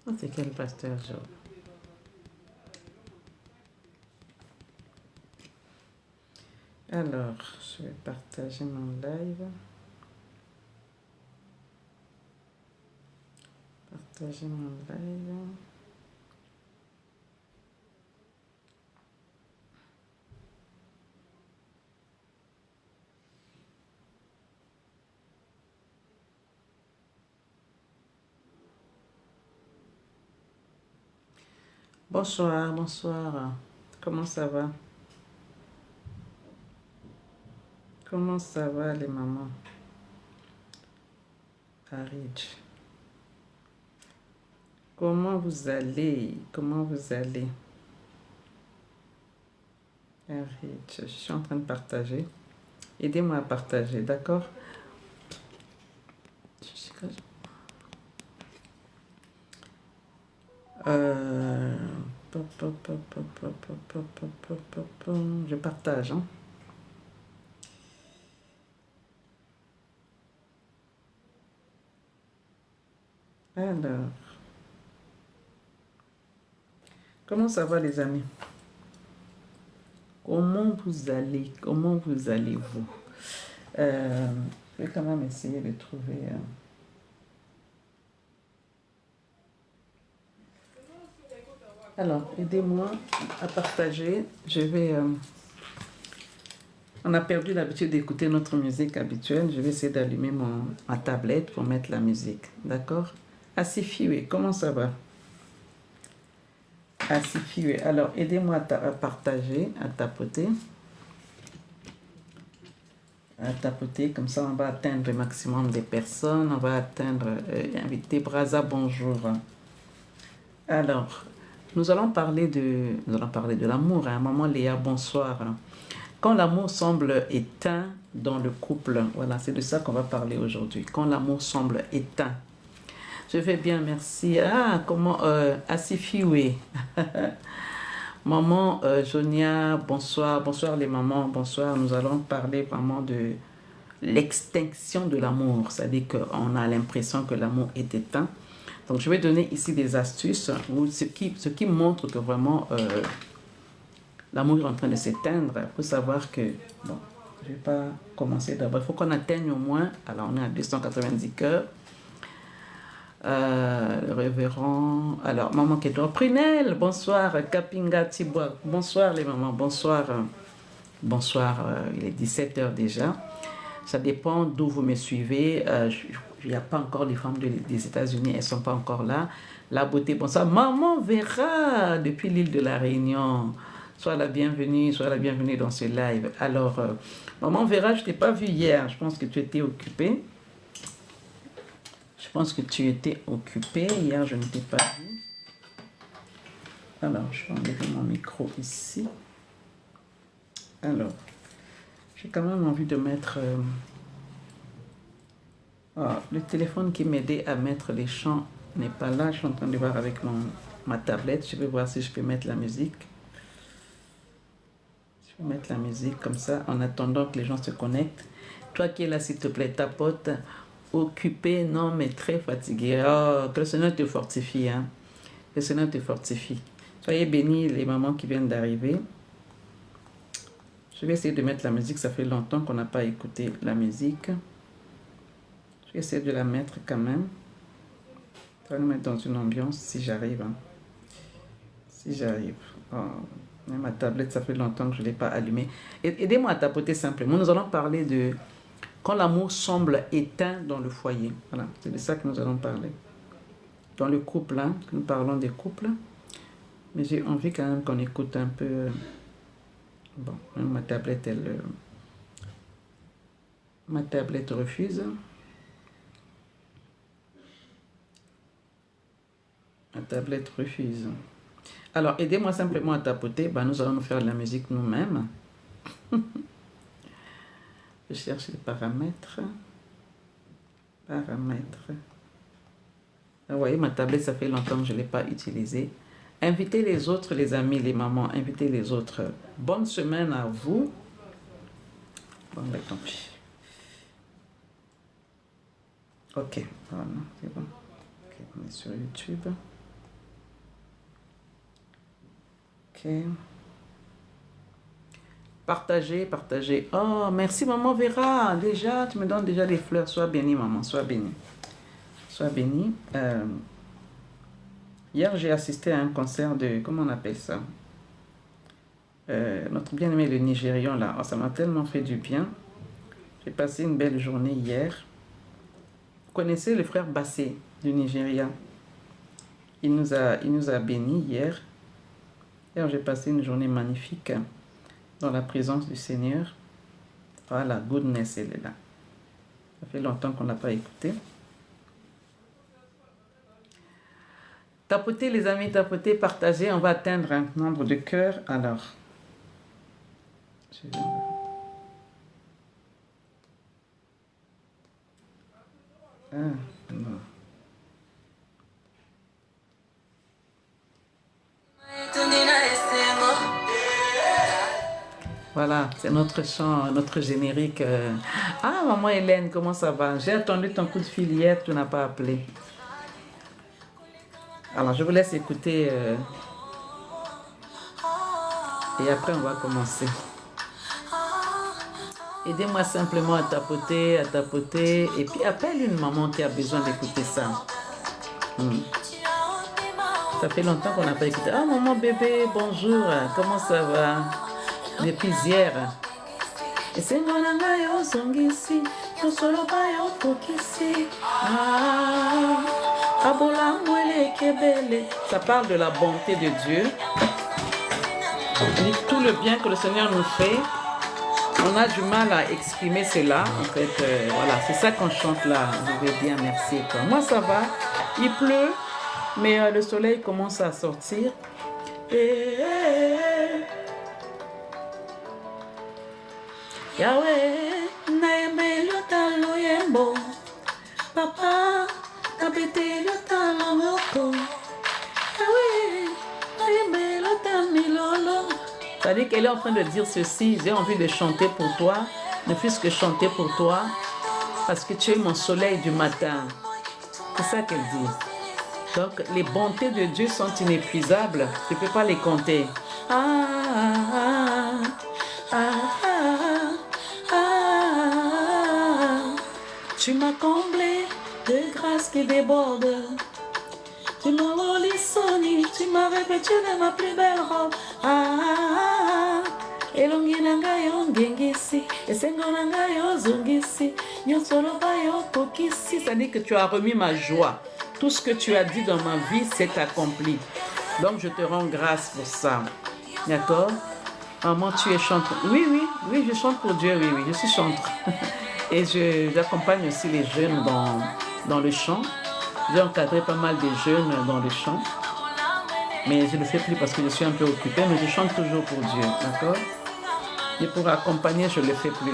Oh, c'est quel pasteur, Joe? Alors, je vais partager mon live. Partager mon live. Bonsoir, bonsoir. Comment ça va? Comment ça va les mamans? Haridj. Comment vous allez? Comment vous allez? Haridj, je suis en train de partager. Aidez-moi à partager, d'accord? Euh, Je partage, hein? Alors, comment ça va les amis? Comment vous allez? Comment vous allez-vous? Je vais quand même essayer de trouver... Alors, aidez-moi à partager. Je vais... On a perdu l'habitude d'écouter notre musique habituelle. Je vais essayer d'allumer ma tablette pour mettre la musique. D'accord? Asifiwe, comment ça va? Asifiwe. Alors, aidez-moi à partager, à tapoter. À tapoter, comme ça on va atteindre le maximum de personnes. On va atteindre... invité Braza, bonjour. Alors, nous allons parler de l'amour. À un moment, Léa, bonsoir. Quand l'amour semble éteint dans le couple, voilà, c'est de ça qu'on va parler aujourd'hui. Quand l'amour semble éteint. Je vais bien, merci. Ah, comment Asifiwe. Maman Jonia, bonsoir. Bonsoir les mamans, bonsoir. Nous allons parler vraiment de l'extinction de l'amour. C'est-à-dire qu'on a l'impression que l'amour est éteint. Donc, je vais donner ici des astuces, ou ce qui montre que vraiment l'amour est en train de s'éteindre. Il faut savoir que, bon, je ne vais pas commencer d'abord. Il faut qu'on atteigne au moins, alors on est à 290 cœurs. Le révérend, alors, maman Kédor, Prunelle, bonsoir, Kapinga Tibois, bonsoir les mamans, bonsoir, bonsoir, il est 17h déjà. Ça dépend d'où vous me suivez. Il n'y a pas encore les femmes des États-Unis, elles ne sont pas encore là. La beauté, bonsoir. Maman Vera, depuis l'île de la Réunion. Sois la bienvenue dans ce live. Alors, Maman Vera, je ne t'ai pas vu hier. Je pense que tu étais occupée. Hier, je ne t'ai pas vu. Alors, je vais enlever mon micro ici. Alors, j'ai quand même envie de mettre... le téléphone qui m'aidait à mettre les chants n'est pas là. Je suis en train de voir avec ma tablette. Je vais voir si je peux mettre la musique. Je vais mettre la musique comme ça en attendant que les gens se connectent. Toi qui es là, s'il te plaît, tapote. Occupé, non, mais très fatigué. Oh, que le Seigneur te fortifie. Hein. Que le Seigneur te fortifie. Soyez bénis les mamans qui viennent d'arriver. Je vais essayer de mettre la musique. Ça fait longtemps qu'on n'a pas écouté la musique. Je vais essayer de la mettre quand même. Je vais nous mettre dans une ambiance si j'arrive. Hein. Si j'arrive. Oh, ma tablette, ça fait longtemps que je ne l'ai pas allumée. Aidez-moi à tapoter simplement. Nous allons parler de quand l'amour semble éteint dans le foyer. Voilà, c'est de ça que nous allons parler. Dans le couple, hein, nous parlons des couples. Mais j'ai envie quand même qu'on écoute un peu... Bon, ma tablette, ma tablette refuse. Ma tablette refuse. Alors, aidez-moi simplement à tapoter. Ben, nous allons nous faire de la musique nous-mêmes. Je cherche les paramètres. Paramètres. Vous voyez, ma tablette, ça fait longtemps que je ne l'ai pas utilisée. Invitez les autres, les amis, les mamans. Invitez les autres. Bonne semaine à vous. Bon, ben, tant pis. Ok, voilà, c'est bon. Ok, on est sur YouTube. Ok. Partagez, partagez. Oh, merci maman Vera. Déjà, tu me donnes déjà des fleurs. Sois bénie, maman. Sois bénie. Sois bénie. Hier, j'ai assisté à un concert de... Comment on appelle ça? Notre bien-aimé le Nigérian, là. Oh, ça m'a tellement fait du bien. J'ai passé une belle journée hier. Vous connaissez le frère Bassé du Nigeria? Il nous a bénis hier. Hier, j'ai passé une journée magnifique dans la présence du Seigneur. Voilà, goodness, elle est là. Ça fait longtemps qu'on n'a pas écouté. Tapotez les amis, tapotez, partagez. On va atteindre un nombre de cœurs. Alors, non. Voilà, c'est notre chant, notre générique. Ah, maman Hélène, comment ça va? J'ai attendu ton coup de fil hier, tu n'as pas appelé. Alors, je vous laisse écouter. Et après, on va commencer. Aidez-moi simplement à tapoter. Et puis, appelle une maman qui a besoin d'écouter ça. Ça fait longtemps qu'on n'a pas écouté. Ah, maman bébé, bonjour. Comment ça va? Depuis hier. Et c'est mon yo zongisi, yo solo ba yo fokisi. Abola mwele kebele. Ça parle de la bonté de Dieu. Tout le bien que le Seigneur nous fait, on a du mal à exprimer cela. En fait, voilà, c'est ça qu'on chante là. Je vais dire merci. Quoi. Moi, ça va. Il pleut, mais le soleil commence à sortir. Yahweh, naembe lotalo yembo, papa, tabete lotalo moko. Yahweh, naembe lotalo lolo. C'est-à-dire qu'elle est en train de dire ceci, j'ai envie de chanter pour toi, ne fût-ce que chanter pour toi, parce que tu es mon soleil du matin. C'est ça qu'elle dit. Donc, les bontés de Dieu sont inépuisables, tu ne peux pas les compter. Tu m'as comblé de grâce qui déborde. Tu m'as relissoni, tu m'as revêtu de ma plus belle robe. Elongi nanga yo ngengisi, esengo nanga yo zongisi, nyosolo ba yo kokisi. C'est-à-dire que tu as remis ma joie. Tout ce que tu as dit dans ma vie s'est accompli. Donc je te rends grâce pour ça. D'accord? Maman, tu es chanteuse. Oui, je chante pour Dieu, oui, je suis chanteuse. Et j'accompagne aussi les jeunes dans le chant. J'ai encadré pas mal de jeunes dans le chant. Mais je ne le fais plus parce que je suis un peu occupée, mais je chante toujours pour Dieu, d'accord? Et pour accompagner, je ne le fais plus.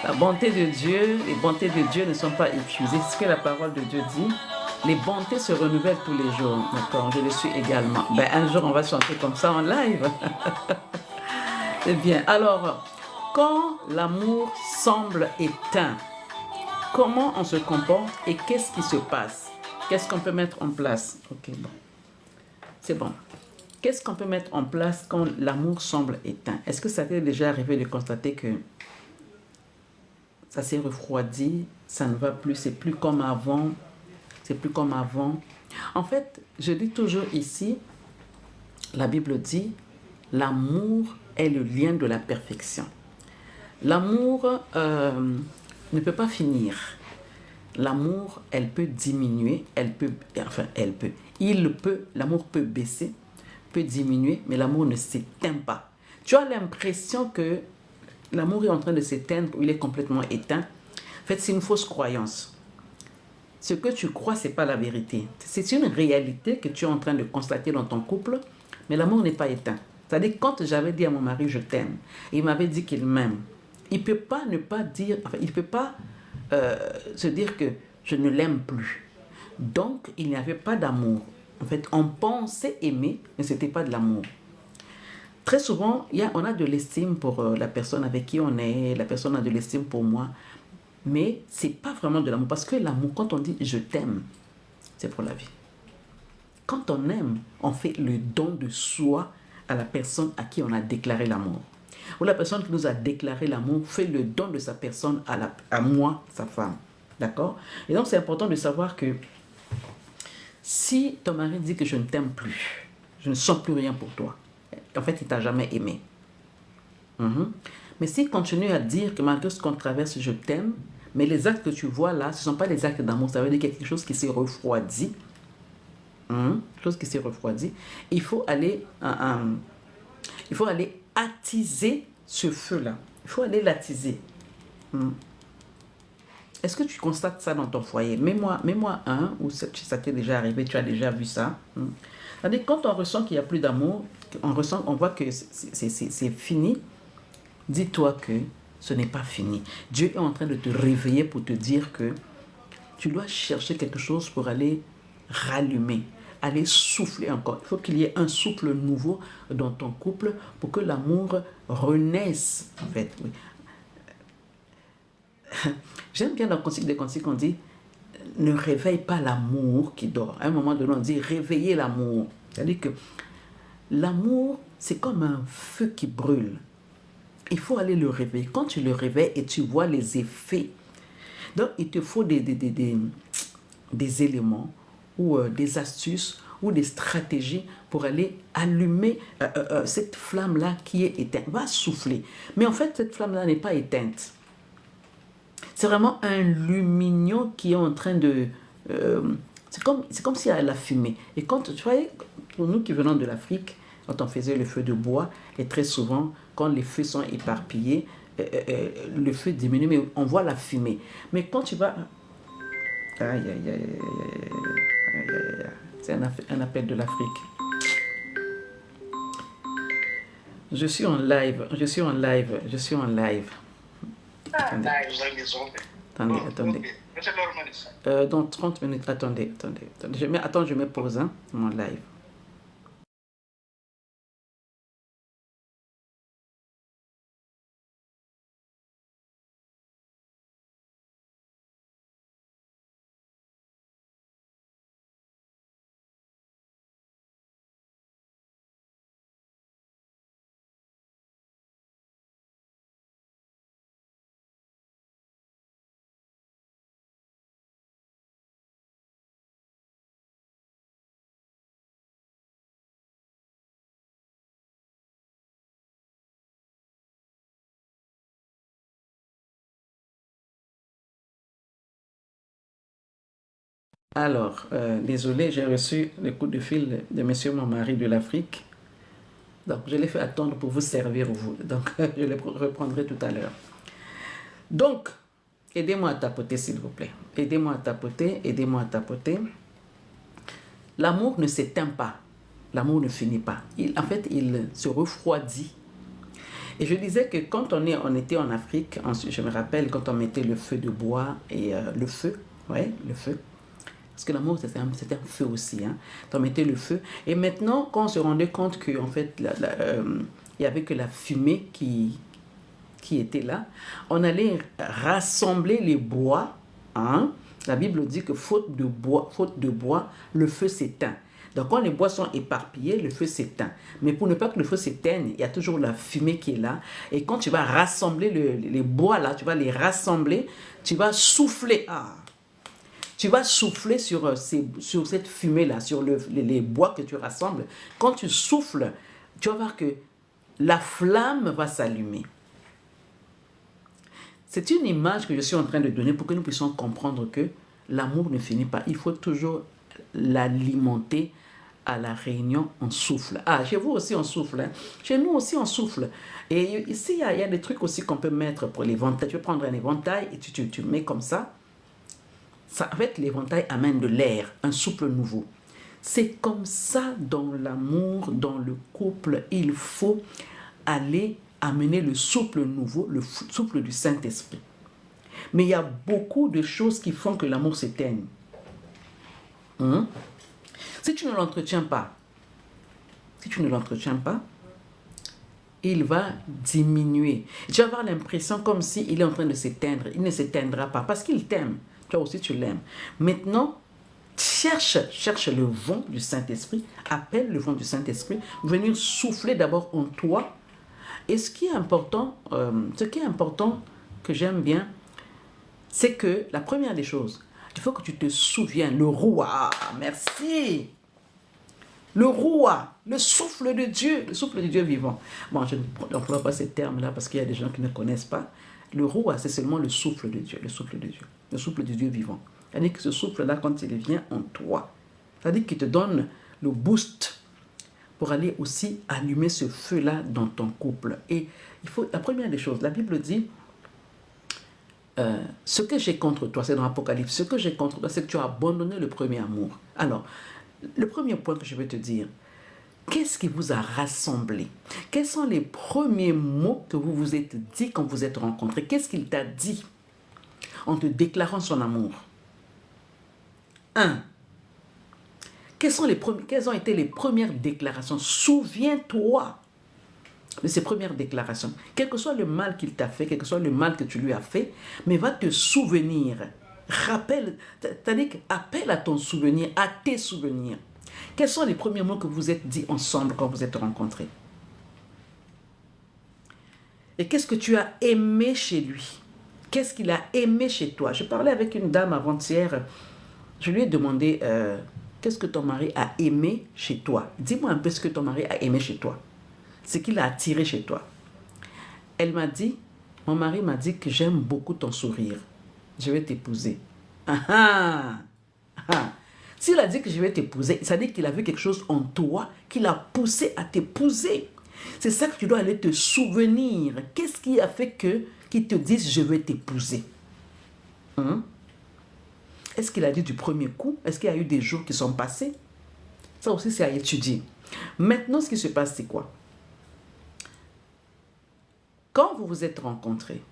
La bonté de Dieu, les bontés de Dieu ne sont pas épuisées. C'est ce que la parole de Dieu dit. Les bontés se renouvellent tous les jours. D'accord, je le suis également. Un jour, on va chanter comme ça en live. C'est bien. Alors, quand l'amour semble éteint, comment on se comporte et qu'est-ce qui se passe? Qu'est-ce qu'on peut mettre en place? Ok, bon. C'est bon. Qu'est-ce qu'on peut mettre en place quand l'amour semble éteint? Est-ce que ça t'est déjà arrivé de constater que ça s'est refroidi, ça ne va plus, c'est plus comme avant? C'est plus comme avant. En fait, je dis toujours ici, la Bible dit, l'amour est le lien de la perfection. L'amour ne peut pas finir. L'amour, elle peut diminuer, l'amour peut baisser, peut diminuer, mais l'amour ne s'éteint pas. Tu as l'impression que l'amour est en train de s'éteindre ou il est complètement éteint. En fait, c'est une fausse croyance. Ce que tu crois, ce n'est pas la vérité. C'est une réalité que tu es en train de constater dans ton couple, mais l'amour n'est pas éteint. C'est-à-dire, quand j'avais dit à mon mari, je t'aime, il m'avait dit qu'il m'aime. Il ne peut pas ne pas dire, il ne peut pas se dire que je ne l'aime plus. Donc, il n'y avait pas d'amour. En fait, on pensait aimer, mais ce n'était pas de l'amour. Très souvent, on a de l'estime pour la personne avec qui on est, la personne a de l'estime pour moi, mais c'est pas vraiment de l'amour. Parce que l'amour, quand on dit « je t'aime », c'est pour la vie. Quand on aime, on fait le don de soi à la personne à qui on a déclaré l'amour. Ou la personne qui nous a déclaré l'amour fait le don de sa personne à moi, sa femme. D'accord? Et donc, c'est important de savoir que si ton mari dit que je ne t'aime plus, je ne sens plus rien pour toi, en fait, il ne t'a jamais aimé. Mais s'il continue à dire que malgré ce qu'on traverse, je t'aime, mais les actes que tu vois là, ce ne sont pas des actes d'amour, ça veut dire qu'il y a quelque chose qui s'est refroidi. Chose qui s'est refroidi. Il faut aller attiser ce feu-là. Il faut aller l'attiser. Est-ce que tu constates ça dans ton foyer? Mets-moi un, ou ça t'est déjà arrivé, tu as déjà vu ça. C'est-à-dire, quand on ressent qu'il n'y a plus d'amour, on voit que c'est fini, dis-toi que ce n'est pas fini. Dieu est en train de te réveiller pour te dire que tu dois chercher quelque chose pour aller rallumer, aller souffler encore. Il faut qu'il y ait un souffle nouveau dans ton couple pour que l'amour renaisse, en fait. Oui. J'aime bien dans le Cantique des Cantiques, on dit « ne réveille pas l'amour qui dort ». À un moment donné, on dit « réveillez l'amour ». C'est-à-dire que l'amour, c'est comme un feu qui brûle. Il faut aller le réveiller. Quand tu le réveilles et tu vois les effets, donc il te faut des éléments ou des astuces ou des stratégies pour aller allumer cette flamme-là qui est éteinte. Va souffler. Mais en fait, cette flamme-là n'est pas éteinte. C'est vraiment un lumignon qui est en train de... c'est comme s'il y a la fumée. Et quand, tu vois, pour nous qui venons de l'Afrique, quand on faisait le feu de bois, et très souvent, quand les feux sont éparpillés, le feu diminue, mais on voit la fumée. Mais quand tu vas... Aïe, aïe, aïe, aïe, aïe, aïe, aïe, aïe. C'est un appel de l'Afrique. Je suis en live. Attendez. Dans 30 minutes, attendez. Je mets pause, mon live. Alors, désolé, j'ai reçu le coup de fil de monsieur mon mari de l'Afrique. Donc, je l'ai fait attendre pour vous servir, vous. Donc, je le reprendrai tout à l'heure. Donc, aidez-moi à tapoter, s'il vous plaît. Aidez-moi à tapoter. L'amour ne s'éteint pas. L'amour ne finit pas. En fait, il se refroidit. Et je disais que quand on était en Afrique, je me rappelle quand on mettait le feu de bois et le feu. Parce que l'amour, c'est un feu aussi. On mettait le feu. Et maintenant, quand on se rendait compte qu'en fait, il n'y avait que la fumée qui était là, on allait rassembler les bois. La Bible dit que faute de bois, le feu s'éteint. Donc, quand les bois sont éparpillés, le feu s'éteint. Mais pour ne pas que le feu s'éteigne, il y a toujours la fumée qui est là. Et quand tu vas rassembler les bois là, tu vas les rassembler, tu vas souffler. Tu vas souffler sur cette fumée-là, sur les bois que tu rassembles. Quand tu souffles, tu vas voir que la flamme va s'allumer. C'est une image que je suis en train de donner pour que nous puissions comprendre que l'amour ne finit pas. Il faut toujours l'alimenter. À la réunion, on souffle. Chez vous aussi, on souffle. Chez nous aussi, on souffle. Et ici, il y a des trucs aussi qu'on peut mettre pour l'éventail. Tu peux prendre un éventail et tu mets comme ça. En fait, l'éventail amène de l'air, un souffle nouveau. C'est comme ça dans l'amour, dans le couple. Il faut aller amener le souffle nouveau, le souffle du Saint-Esprit. Mais il y a beaucoup de choses qui font que l'amour s'éteigne. Si tu ne l'entretiens pas, il va diminuer. Tu vas avoir l'impression comme s'il est en train de s'éteindre. Il ne s'éteindra pas parce qu'il t'aime. Toi aussi, tu l'aimes. Maintenant, cherche le vent du Saint-Esprit. Appelle le vent du Saint-Esprit. Venir souffler d'abord en toi. Et ce qui est important que j'aime bien, c'est que la première des choses, il faut que tu te souviens, le roi, merci, le roi, le souffle de Dieu vivant. Bon, je n'emploie pas ces termes-là parce qu'il y a des gens qui ne connaissent pas. Le roi, c'est seulement le souffle de Dieu, le souffle de Dieu, le souffle de Dieu vivant. C'est-à-dire que ce souffle-là, quand il vient en toi, c'est-à-dire qu'il te donne le boost pour aller aussi allumer ce feu-là dans ton couple. Et il faut, la première des choses, la Bible dit, ce que j'ai contre toi, c'est dans l'Apocalypse, ce que j'ai contre toi, c'est que tu as abandonné le premier amour. Alors, le premier point que je vais te dire, qu'est-ce qui vous a rassemblé? Quels sont les premiers mots que vous vous êtes dit quand vous êtes rencontrés? Qu'est-ce qu'il t'a dit en te déclarant son amour? 1. Quelles ont été les premières déclarations? Souviens-toi de ces premières déclarations. Quel que soit le mal qu'il t'a fait, quel que soit le mal que tu lui as fait, mais va te souvenir. Appelle à ton souvenir, à tes souvenirs. Quels sont les premiers mots que vous êtes dit ensemble quand vous êtes rencontrés? Et qu'est-ce que tu as aimé chez lui? Qu'est-ce qu'il a aimé chez toi? Je parlais avec une dame avant-hier. Je lui ai demandé, qu'est-ce que ton mari a aimé chez toi? Dis-moi un peu ce que ton mari a aimé chez toi. Ce qu'il a attiré chez toi. Elle m'a dit, mon mari m'a dit que j'aime beaucoup ton sourire. Je vais t'épouser. Ah ah, ah. S'il a dit que je vais t'épouser, ça veut dire qu'il a vu quelque chose en toi qui l'a poussé à t'épouser. C'est ça que tu dois aller te souvenir. Qu'est-ce qui a fait qu'il te dise je vais t'épouser? Est-ce qu'il a dit du premier coup? Est-ce qu'il y a eu des jours qui sont passés? Ça aussi, c'est à étudier. Maintenant, ce qui se passe, c'est quoi? Quand vous vous êtes rencontrés,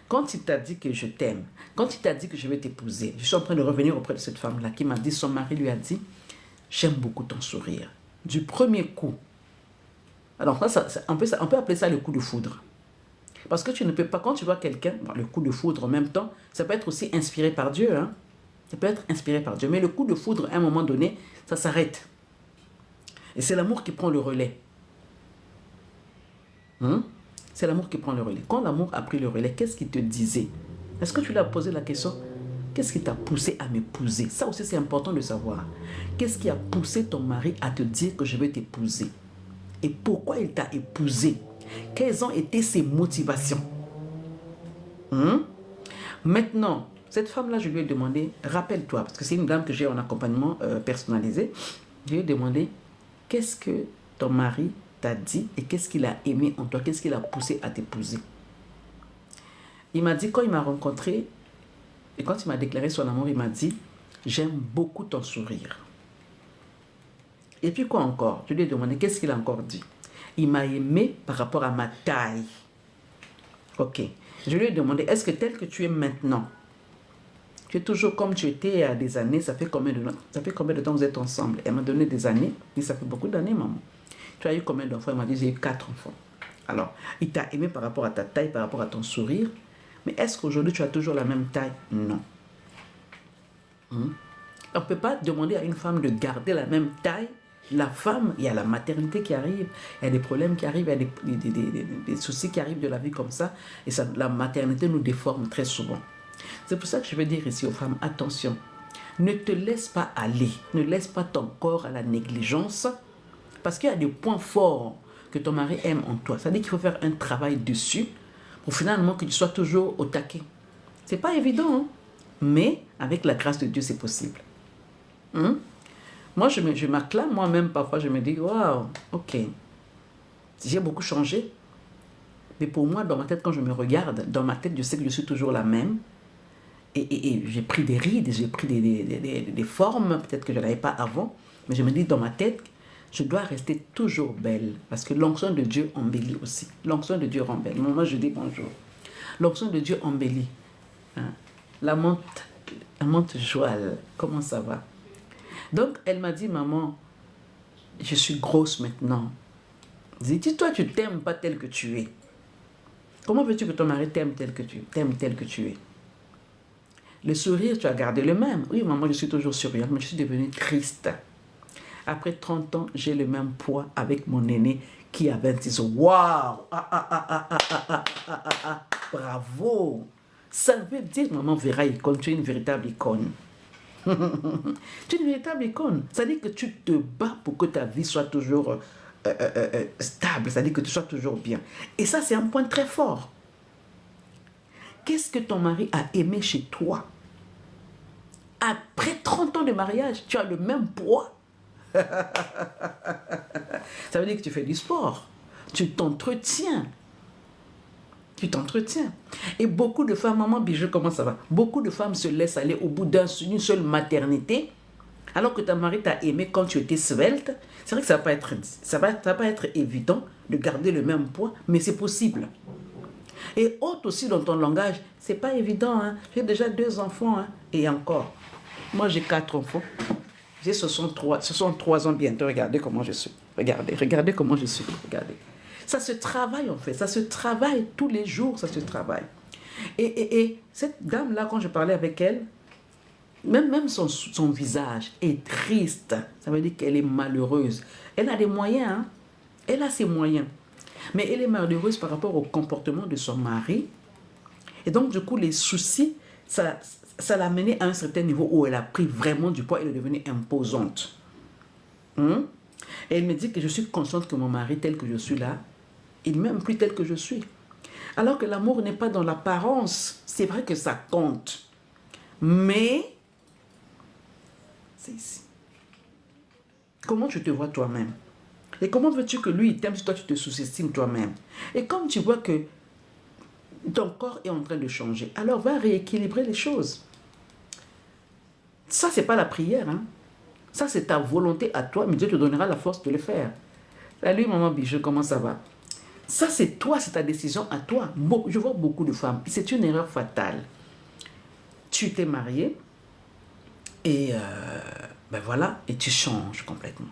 quand il t'a dit que je t'aime, quand il t'a dit que je vais t'épouser, je suis en train de revenir auprès de cette femme-là qui m'a dit, son mari lui a dit, j'aime beaucoup ton sourire. Du premier coup. Alors on peut appeler ça le coup de foudre. Parce que tu ne peux pas, quand tu vois quelqu'un, le coup de foudre en même temps, ça peut être aussi inspiré par Dieu. Hein? Ça peut être inspiré par Dieu. Mais le coup de foudre, à un moment donné, ça s'arrête. Et c'est l'amour qui prend le relais. C'est l'amour qui prend le relais. Quand l'amour a pris le relais, qu'est-ce qu'il te disait? Est-ce que tu lui as posé la question? Qu'est-ce qui t'a poussé à m'épouser? Ça aussi, c'est important de savoir. Qu'est-ce qui a poussé ton mari à te dire que je vais t'épouser? Et pourquoi il t'a épousé? Quelles ont été ses motivations? Maintenant, cette femme-là, je lui ai demandé, rappelle-toi, parce que c'est une dame que j'ai en accompagnement personnalisé, je lui ai demandé, qu'est-ce que ton mari t'a dit et qu'est-ce qu'il a aimé en toi, qu'est-ce qu'il a poussé à t'épouser? Il m'a dit, quand il m'a rencontré et quand il m'a déclaré son amour, il m'a dit, j'aime beaucoup ton sourire. Et puis quoi encore? Je lui ai demandé, qu'est-ce qu'il a encore dit? Il m'a aimé par rapport à ma taille. Ok. Je lui ai demandé, est-ce que tel que tu es maintenant, tu es toujours comme tu étais il y a des années, ça fait combien de temps vous êtes ensemble? Elle m'a donné des années. Il dit, ça fait beaucoup d'années, maman. Tu as eu combien d'enfants? Elle m'a dit, j'ai eu 4 enfants. Alors, il t'a aimé par rapport à ta taille, par rapport à ton sourire. Mais est-ce qu'aujourd'hui, tu as toujours la même taille? Non. On ne peut pas demander à une femme de garder la même taille. La femme, il y a la maternité qui arrive, il y a des problèmes qui arrivent, il y a des soucis qui arrivent de la vie comme ça. Et ça, la maternité nous déforme très souvent. C'est pour ça que je vais dire ici aux femmes, attention, ne te laisse pas aller, ne laisse pas ton corps à la négligence. Parce qu'il y a des points forts que ton mari aime en toi. Ça veut dire qu'il faut faire un travail dessus pour finalement que tu sois toujours au taquet. C'est pas évident, hein? Mais avec la grâce de Dieu, c'est possible. Moi, je m'acclame moi-même parfois. Je me dis, waouh, ok, j'ai beaucoup changé. Mais pour moi, dans ma tête, quand je me regarde, dans ma tête, je sais que je suis toujours la même. Et j'ai pris des rides, j'ai pris des formes, peut-être que je n'avais pas avant. Mais je me dis, dans ma tête, je dois rester toujours belle. Parce que l'onction de Dieu embellit aussi. L'onction de Dieu embellit. Moi, je dis bonjour. L'onction de Dieu embellit. La menthe Joël, comment ça va? Donc, elle m'a dit, maman, je suis grosse maintenant. Si toi, tu t'aimes pas tel que tu es, comment veux-tu que ton mari t'aime tel que tu es? Le sourire, tu as gardé le même. Oui, maman, je suis toujours souriante, mais je suis devenue triste. Après 30 ans, j'ai le même poids avec mon aîné qui a 26 ans. Waouh! Bravo! Ça veut dire, maman Vera Icône, tu es une véritable icône. Tu es une véritable icône. Ça veut dire que tu te bats pour que ta vie soit toujours stable. Ça veut dire que tu sois toujours bien. Et ça, c'est un point très fort. Qu'est-ce que ton mari a aimé chez toi? Après 30 ans de mariage, tu as le même poids. Ça veut dire que tu fais du sport. Tu t'entretiens. Tu t'entretiens. Et beaucoup de femmes, maman Bijou, comment ça va? Beaucoup de femmes se laissent aller au bout d'une seule maternité, alors que ta mari t'a aimé quand tu étais svelte. C'est vrai que ça va pas être évident de garder le même poids, mais c'est possible. Et autre aussi dans ton langage, c'est pas évident. Hein? J'ai déjà 2 enfants, hein? Et encore. Moi, j'ai 4 enfants. J'ai 63 ans bientôt. Regardez comment je suis. Regardez comment je suis. Regardez. Ça se travaille en fait. Ça se travaille tous les jours. Ça se travaille. Et cette dame-là, quand je parlais avec elle, même son visage est triste. Ça veut dire qu'elle est malheureuse. Elle a des moyens. Hein? Elle a ses moyens. Mais elle est malheureuse par rapport au comportement de son mari. Et donc, du coup, les soucis, ça l'a menée à un certain niveau où elle a pris vraiment du poids. Elle est devenue imposante. Et elle me dit que je suis consciente que mon mari, tel que je suis là, il m'aime plus tel que je suis. Alors que l'amour n'est pas dans l'apparence. C'est vrai que ça compte. Mais, c'est ici. Comment tu te vois toi-même? Et comment veux-tu que lui t'aime si toi tu te sous-estimes toi-même? Et comme tu vois que ton corps est en train de changer, alors va rééquilibrer les choses. Ça, c'est pas la prière. Hein? Ça, c'est ta volonté à toi, mais Dieu te donnera la force de le faire. Salut, maman Bijou, comment ça va? Ça, c'est toi, c'est ta décision à toi. Je vois beaucoup de femmes. C'est une erreur fatale. Tu t'es mariée et ben voilà, et tu changes complètement.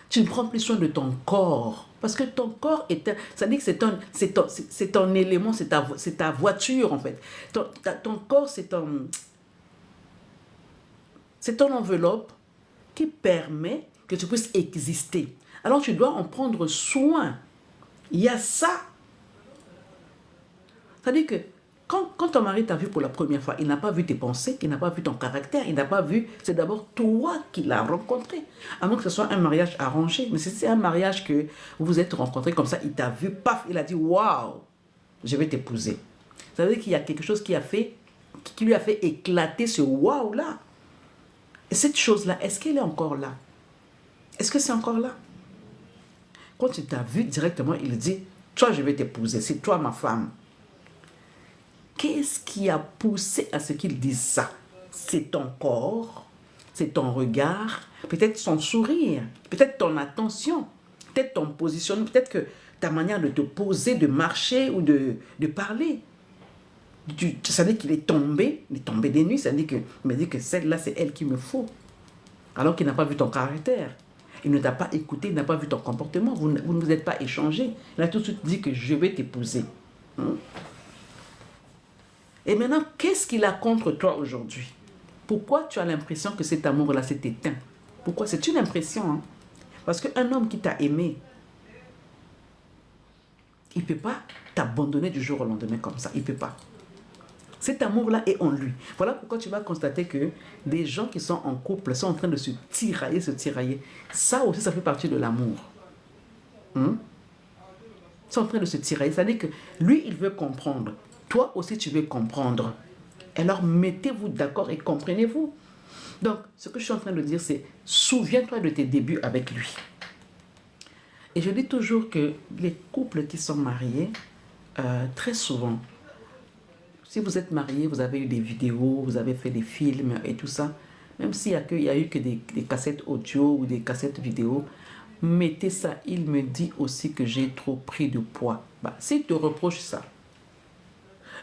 Tu ne prends plus soin de ton corps. Parce que ton corps ça dit que c'est ton élément, c'est ta voiture en fait. Ton corps, c'est ton enveloppe qui permet que tu puisses exister. Alors tu dois en prendre soin. Il y a ça. Ça dit que quand ton mari t'a vu pour la première fois, il n'a pas vu tes pensées, il n'a pas vu ton caractère, il n'a pas vu... C'est d'abord toi qui l'as rencontré. À moins que ce soit un mariage arrangé. Mais si c'est un mariage que vous vous êtes rencontrés comme ça, il t'a vu, paf, il a dit, waouh, je vais t'épouser. Ça veut dire qu'il y a quelque chose qui lui a fait éclater ce waouh-là. Et cette chose-là, est-ce qu'elle est encore là? Est-ce que c'est encore là? Quand il t'a vu directement, il dit, toi, je vais t'épouser, c'est toi ma femme. Qu'est-ce qui a poussé à ce qu'il dise ça? C'est ton corps, c'est ton regard, peut-être son sourire, peut-être ton attention, peut-être ton positionnement, peut-être que ta manière de te poser, de marcher ou de parler. Ça veut dire qu'il est tombé des nuits, ça veut dire il me dit que celle-là, c'est elle qu'il me faut. Alors qu'il n'a pas vu ton caractère. Il ne t'a pas écouté, il n'a pas vu ton comportement, vous ne vous êtes pas échangé. Il a tout de suite dit que je vais t'épouser. Et maintenant, qu'est-ce qu'il a contre toi aujourd'hui? Pourquoi tu as l'impression que cet amour-là s'est éteint? Pourquoi? C'est une impression. Hein? Parce qu'un homme qui t'a aimé, il ne peut pas t'abandonner du jour au lendemain comme ça. Il ne peut pas. Cet amour-là est en lui. Voilà pourquoi tu vas constater que des gens qui sont en couple sont en train de se tirailler. Ça aussi, ça fait partie de l'amour. Ils sont en train de se tirailler. C'est-à-dire que lui, il veut comprendre. Toi aussi, tu veux comprendre. Alors, mettez-vous d'accord et comprenez-vous. Donc, ce que je suis en train de dire, c'est souviens-toi de tes débuts avec lui. Et je dis toujours que les couples qui sont mariés, très souvent, si vous êtes marié, vous avez eu des vidéos, vous avez fait des films et tout ça, même s'il n'y a eu que des cassettes audio ou des cassettes vidéo, mettez ça. Il me dit aussi que j'ai trop pris de poids. S'il te reproche ça,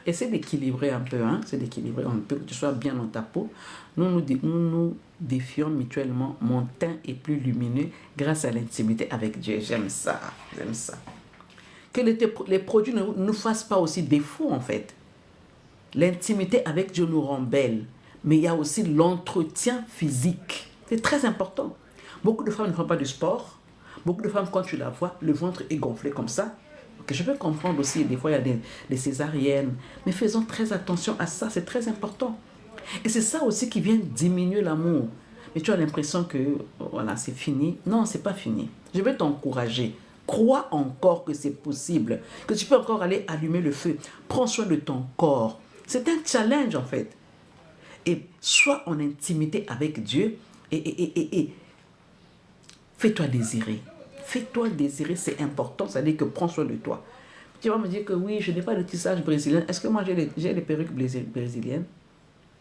essaie d'équilibrer un peu, hein, c'est d'équilibrer un peu, que tu sois bien dans ta peau. Nous défions mutuellement. Mon teint est plus lumineux grâce à l'intimité avec Dieu. J'aime ça, j'aime ça. Que les produits ne nous fassent pas aussi défaut, en fait. L'intimité avec Dieu nous rend belles, mais il y a aussi l'entretien physique. C'est très important. Beaucoup de femmes ne font pas de sport. Beaucoup de femmes, quand tu la vois, le ventre est gonflé comme ça. Okay, je peux comprendre aussi, des fois, il y a des césariennes. Mais faisons très attention à ça, c'est très important. Et c'est ça aussi qui vient diminuer l'amour. Mais tu as l'impression que, voilà, c'est fini. Non, c'est pas fini. Je vais t'encourager. Crois encore que c'est possible, que tu peux encore aller allumer le feu. Prends soin de ton corps. C'est un challenge, en fait. Et sois en intimité avec Dieu et fais-toi désirer. Fais-toi désirer, c'est important, c'est-à-dire que prends soin de toi. Tu vas me dire que oui, je n'ai pas de tissage brésilien. Est-ce que moi j'ai les perruques brésiliennes?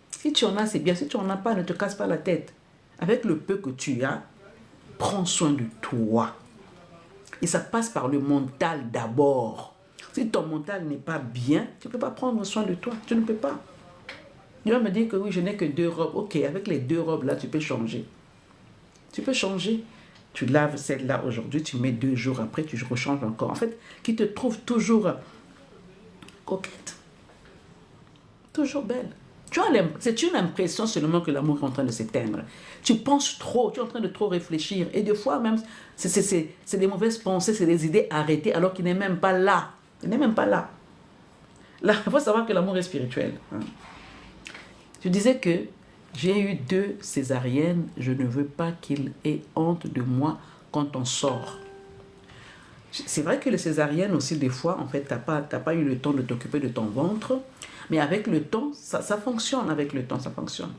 Si tu en as, c'est bien. Si tu n'en as pas, ne te casse pas la tête. Avec le peu que tu as, prends soin de toi. Et ça passe par le mental d'abord. Si ton mental n'est pas bien, tu ne peux pas prendre soin de toi. Tu ne peux pas. Tu vas me dire que oui, je n'ai que 2 robes. Ok, avec les 2 robes là, tu peux changer. Tu peux changer. Tu laves celle-là aujourd'hui, tu mets 2 jours après, tu rechanges encore. En fait, qui te trouve toujours coquette. Toujours belle. C'est une impression seulement que l'amour est en train de s'éteindre. Tu penses trop, tu es en train de trop réfléchir. Et des fois même, c'est des mauvaises pensées, c'est des idées arrêtées alors qu'il n'est même pas là. Il n'est même pas là. Là, il faut savoir que l'amour est spirituel. Hein. Je disais que j'ai eu 2 césariennes. Je ne veux pas qu'il ait honte de moi quand on sort. C'est vrai que les césariennes aussi, des fois, en fait, t'as pas eu le temps de t'occuper de ton ventre. Mais avec le temps, ça fonctionne. Avec le temps, ça fonctionne.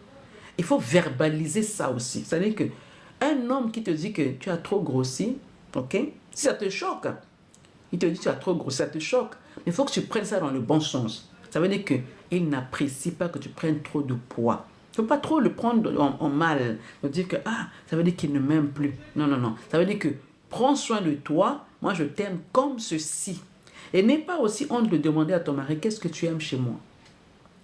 Il faut verbaliser ça aussi. C'est-à-dire qu'un homme qui te dit que tu as trop grossi, ok, si ça te choque, il te dit que tu as trop grossi, ça te choque. Mais il faut que tu prennes ça dans le bon sens. Ça veut dire qu'il n'apprécie pas que tu prennes trop de poids. Il ne faut pas trop le prendre en mal. De dire que, ça veut dire qu'il ne m'aime plus. Non, non, non. Ça veut dire que prends soin de toi. Moi, je t'aime comme ceci. Et n'aie pas aussi honte de demander à ton mari, qu'est-ce que tu aimes chez moi?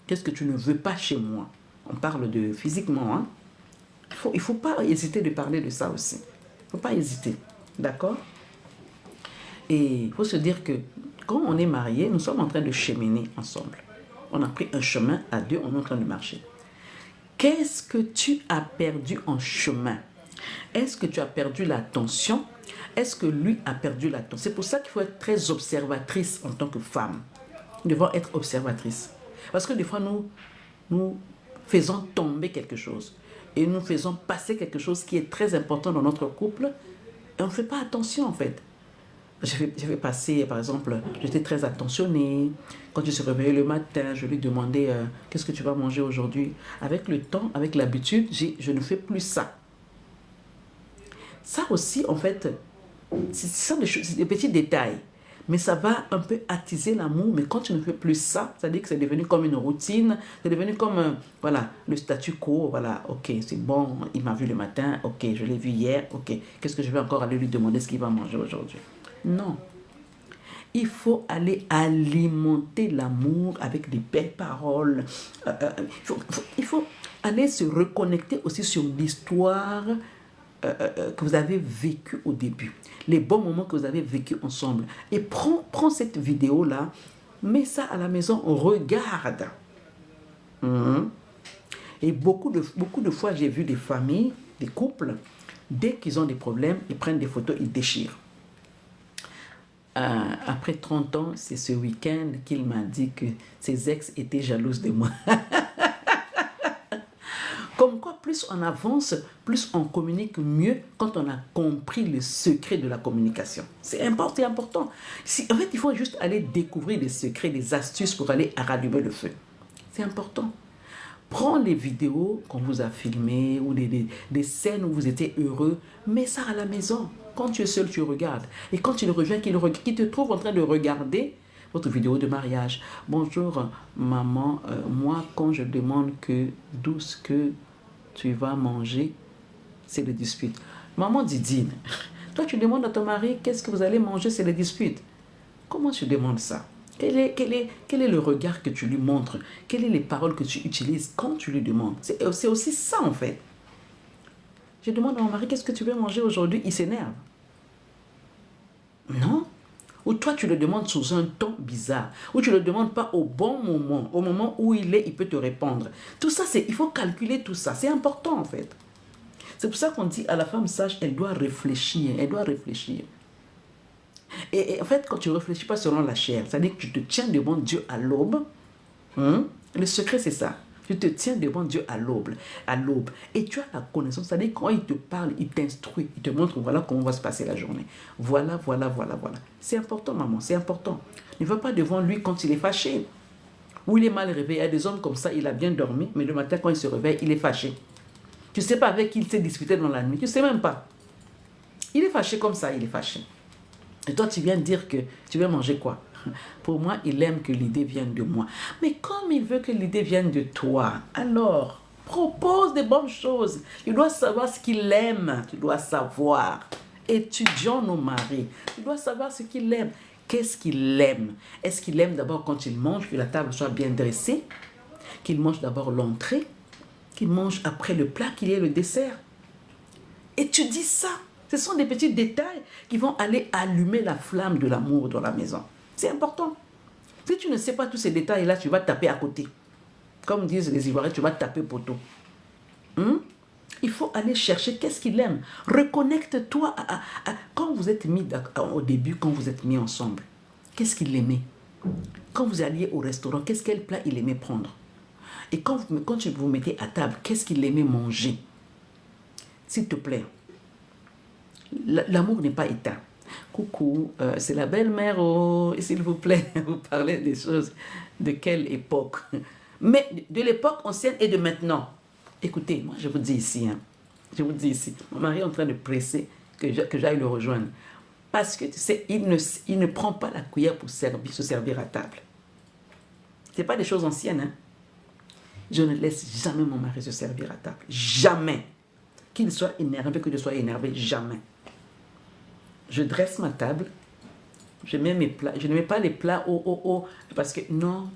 Qu'est-ce que tu ne veux pas chez moi? On parle de physiquement. Hein? Il faut pas hésiter de parler de ça aussi. Il ne faut pas hésiter. D'accord? Et il faut se dire que quand on est marié, nous sommes en train de cheminer ensemble. On a pris un chemin à 2, on est en train de marcher. Qu'est-ce que tu as perdu en chemin? Est-ce que tu as perdu l'attention? Est-ce que lui a perdu l'attention? C'est pour ça qu'il faut être très observatrice en tant que femme. Nous devons être observatrices. Parce que des fois, nous faisons tomber quelque chose. Et nous faisons passer quelque chose qui est très important dans notre couple. Et on ne fait pas attention, en fait. Je vais passer, par exemple, j'étais très attentionnée. Quand je suis réveillée le matin, je lui demandais qu'est-ce que tu vas manger aujourd'hui. Avec le temps, avec l'habitude, je ne fais plus ça. Ça aussi, en fait, c'est des petits détails. Mais ça va un peu attiser l'amour. Mais quand tu ne fais plus ça, ça veut dire que c'est devenu comme une routine. C'est devenu comme, voilà, le statu quo. Voilà, ok, c'est bon, il m'a vu le matin. Ok, je l'ai vu hier. Ok, qu'est-ce que je vais encore aller lui demander ce qu'il va manger aujourd'hui? Non. Il faut aller alimenter l'amour avec des belles paroles. Il faut aller se reconnecter aussi sur l'histoire que vous avez vécu au début, les bons moments que vous avez vécu ensemble. Et prends cette vidéo-là, mets ça à la maison, regarde. Et beaucoup de fois, j'ai vu des familles, des couples, dès qu'ils ont des problèmes, ils prennent des photos, ils déchirent. Après 30 ans, c'est ce week-end qu'il m'a dit que ses ex étaient jalouses de moi. Comme quoi, plus on avance, plus on communique mieux quand on a compris le secret de la communication. C'est important. En fait, il faut juste aller découvrir des secrets, des astuces pour aller rallumer le feu. C'est important. Prends les vidéos qu'on vous a filmées ou des scènes où vous étiez heureux, mets ça à la maison. Quand tu es seul, tu regardes. Et quand tu le rejoins, qu'il te trouve en train de regarder votre vidéo de mariage. Bonjour maman, moi quand je demande d'où ce que tu vas manger, c'est le dispute. Maman Didine, toi tu demandes à ton mari qu'est-ce que vous allez manger, c'est le dispute. Comment tu demandes ça? Quel est le regard que tu lui montres? Quelles sont les paroles que tu utilises quand tu lui demandes? C'est aussi ça en fait. Je demande à mon mari, qu'est-ce que tu veux manger aujourd'hui? Il s'énerve. Non. Ou toi, tu le demandes sous un ton bizarre. Ou tu ne le demandes pas au bon moment. Au moment où il est, il peut te répondre. Tout ça, il faut calculer tout ça. C'est important en fait. C'est pour ça qu'on dit à la femme sage, elle doit réfléchir. Elle doit réfléchir. Et en fait, quand tu ne réfléchis pas selon la chair, c'est-à-dire que tu te tiens devant Dieu à l'aube. Le secret, c'est ça. Tu te tiens devant Dieu à l'aube. Et tu as la connaissance. C'est-à-dire quand il te parle, il t'instruit. Il te montre, voilà comment va se passer la journée. Voilà. C'est important, maman, c'est important. Ne va pas devant lui quand il est fâché. Ou il est mal réveillé. Il y a des hommes comme ça, il a bien dormi, mais le matin, quand il se réveille, il est fâché. Tu ne sais pas avec qui il s'est disputé dans la nuit. Tu ne sais même pas. Il est fâché comme ça, il est fâché. Et toi, tu viens de dire que tu veux manger quoi? Pour moi, il aime que l'idée vienne de moi. Mais comme il veut que l'idée vienne de toi, alors, propose des bonnes choses. Tu dois savoir ce qu'il aime. Tu dois savoir. Étudions nos maris. Tu dois savoir ce qu'il aime. Qu'est-ce qu'il aime? Est-ce qu'il aime d'abord quand il mange, que la table soit bien dressée? Qu'il mange d'abord l'entrée? Qu'il mange après le plat, qu'il y ait le dessert? Étudie ça. Ce sont des petits détails qui vont aller allumer la flamme de l'amour dans la maison. C'est important. Si tu ne sais pas tous ces détails-là, tu vas taper à côté. Comme disent les Ivoiriens, tu vas taper poteau. Il faut aller chercher qu'est-ce qu'il aime. Reconnecte-toi quand vous êtes mis au début, quand vous êtes mis ensemble. Qu'est-ce qu'il aimait? Quand vous alliez au restaurant, quel plat il aimait prendre? Et quand vous mettez à table, qu'est-ce qu'il aimait manger? S'il te plaît. L'amour n'est pas éteint. Coucou, c'est la belle-mère, oh, s'il vous plaît, vous parlez des choses de quelle époque? Mais de l'époque ancienne et de maintenant. Écoutez, moi je vous dis ici, mon mari est en train de presser que j'aille le rejoindre. Parce que tu sais, il ne prend pas la cuillère pour se servir à table. Ce n'est pas des choses anciennes. Hein? Je ne laisse jamais mon mari se servir à table. Jamais. Qu'il soit énervé, que je sois énervé, jamais. Je dresse ma table, je mets mes plats, je ne mets pas les plats parce que non.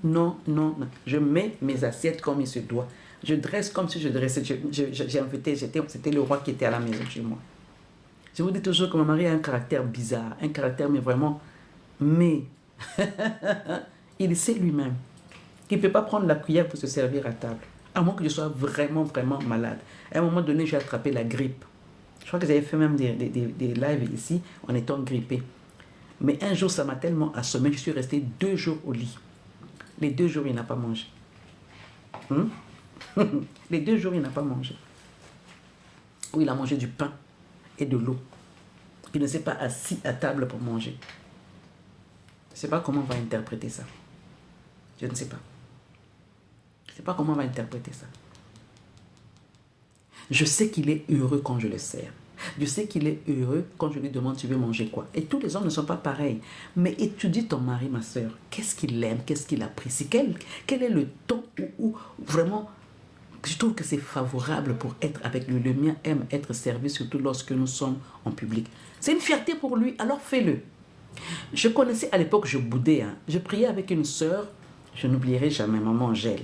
Je mets mes assiettes comme il se doit. Je dresse comme si je dressais. J'ai invité, c'était le roi qui était à la maison chez moi. Je vous dis toujours que mon mari a un caractère bizarre, un caractère mais vraiment, mais il sait lui-même qu'il ne peut pas prendre la cuillère pour se servir à table, à moins que je sois vraiment malade. À un moment donné, j'ai attrapé la grippe. Je crois que j'avais fait même des lives ici en étant grippée. Mais un jour, ça m'a tellement assommé, je suis restée 2 jours au lit. Les 2 jours, il n'a pas mangé. Les 2 jours, il n'a pas mangé. Ou il a mangé du pain et de l'eau. Il ne s'est pas assis à table pour manger. Je ne sais pas comment on va interpréter ça. Je ne sais pas. Je ne sais pas comment on va interpréter ça. Je sais qu'il est heureux quand je le sers. Je sais qu'il est heureux quand je lui demande tu veux manger quoi. Et tous les hommes ne sont pas pareils. Mais étudie ton mari, ma soeur. Qu'est-ce qu'il aime? Qu'est-ce qu'il apprécie? Quel est le ton où vraiment je trouve que c'est favorable pour être avec lui. Le mien aime être servi, surtout lorsque nous sommes en public. C'est une fierté pour lui, alors fais-le. Je connaissais à l'époque, je boudais. Hein. Je priais avec une sœur, je n'oublierai jamais, maman Angèle.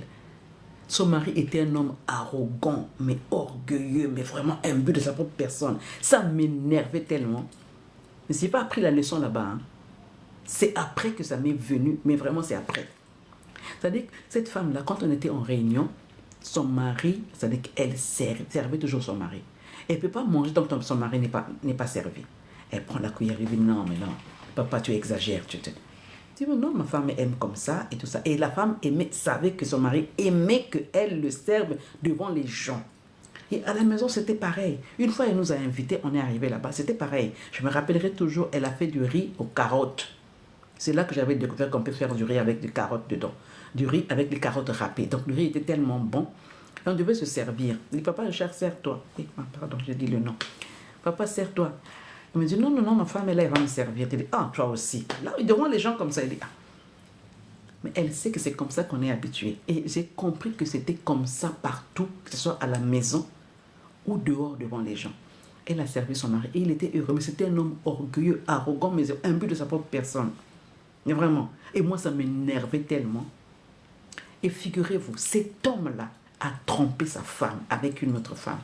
Son mari était un homme arrogant, mais orgueilleux, mais vraiment imbu de sa propre personne. Ça m'énervait tellement. Mais je n'ai pas appris la leçon là-bas. Hein. C'est après que ça m'est venu, mais vraiment c'est après. C'est-à-dire que cette femme-là, quand on était en réunion, son mari, c'est-à-dire qu'elle servait toujours son mari. Elle ne peut pas manger tant que son mari n'est pas servi. Elle prend la cuillère et dit non, mais non, papa, tu exagères. Tu dis non, ma femme aime comme ça et tout ça. Et la femme savait que son mari aimait qu'elle le serve devant les gens. Et à la maison, c'était pareil. Une fois, elle nous a invités, on est arrivé là-bas, c'était pareil. Je me rappellerai toujours, elle a fait du riz aux carottes. C'est là que j'avais découvert qu'on peut faire du riz avec des carottes dedans. Du riz avec des carottes râpées. Donc le riz était tellement bon. On devait se servir. Il dit, papa, cher, sers-toi. Pardon, j'ai dit le nom. Papa, sers-toi. Il me dit, non, ma femme est là, elle va me servir. Il dit, ah, toi aussi. Là, devant les gens comme ça, il dit, ah. Mais elle sait que c'est comme ça qu'on est habitué. Et j'ai compris que c'était comme ça partout, que ce soit à la maison ou dehors devant les gens. Elle a servi son mari et il était heureux. Mais c'était un homme orgueilleux, arrogant, mais imbu de sa propre personne. Mais vraiment. Et moi, ça m'énervait tellement. Et figurez-vous, cet homme-là a trompé sa femme avec une autre femme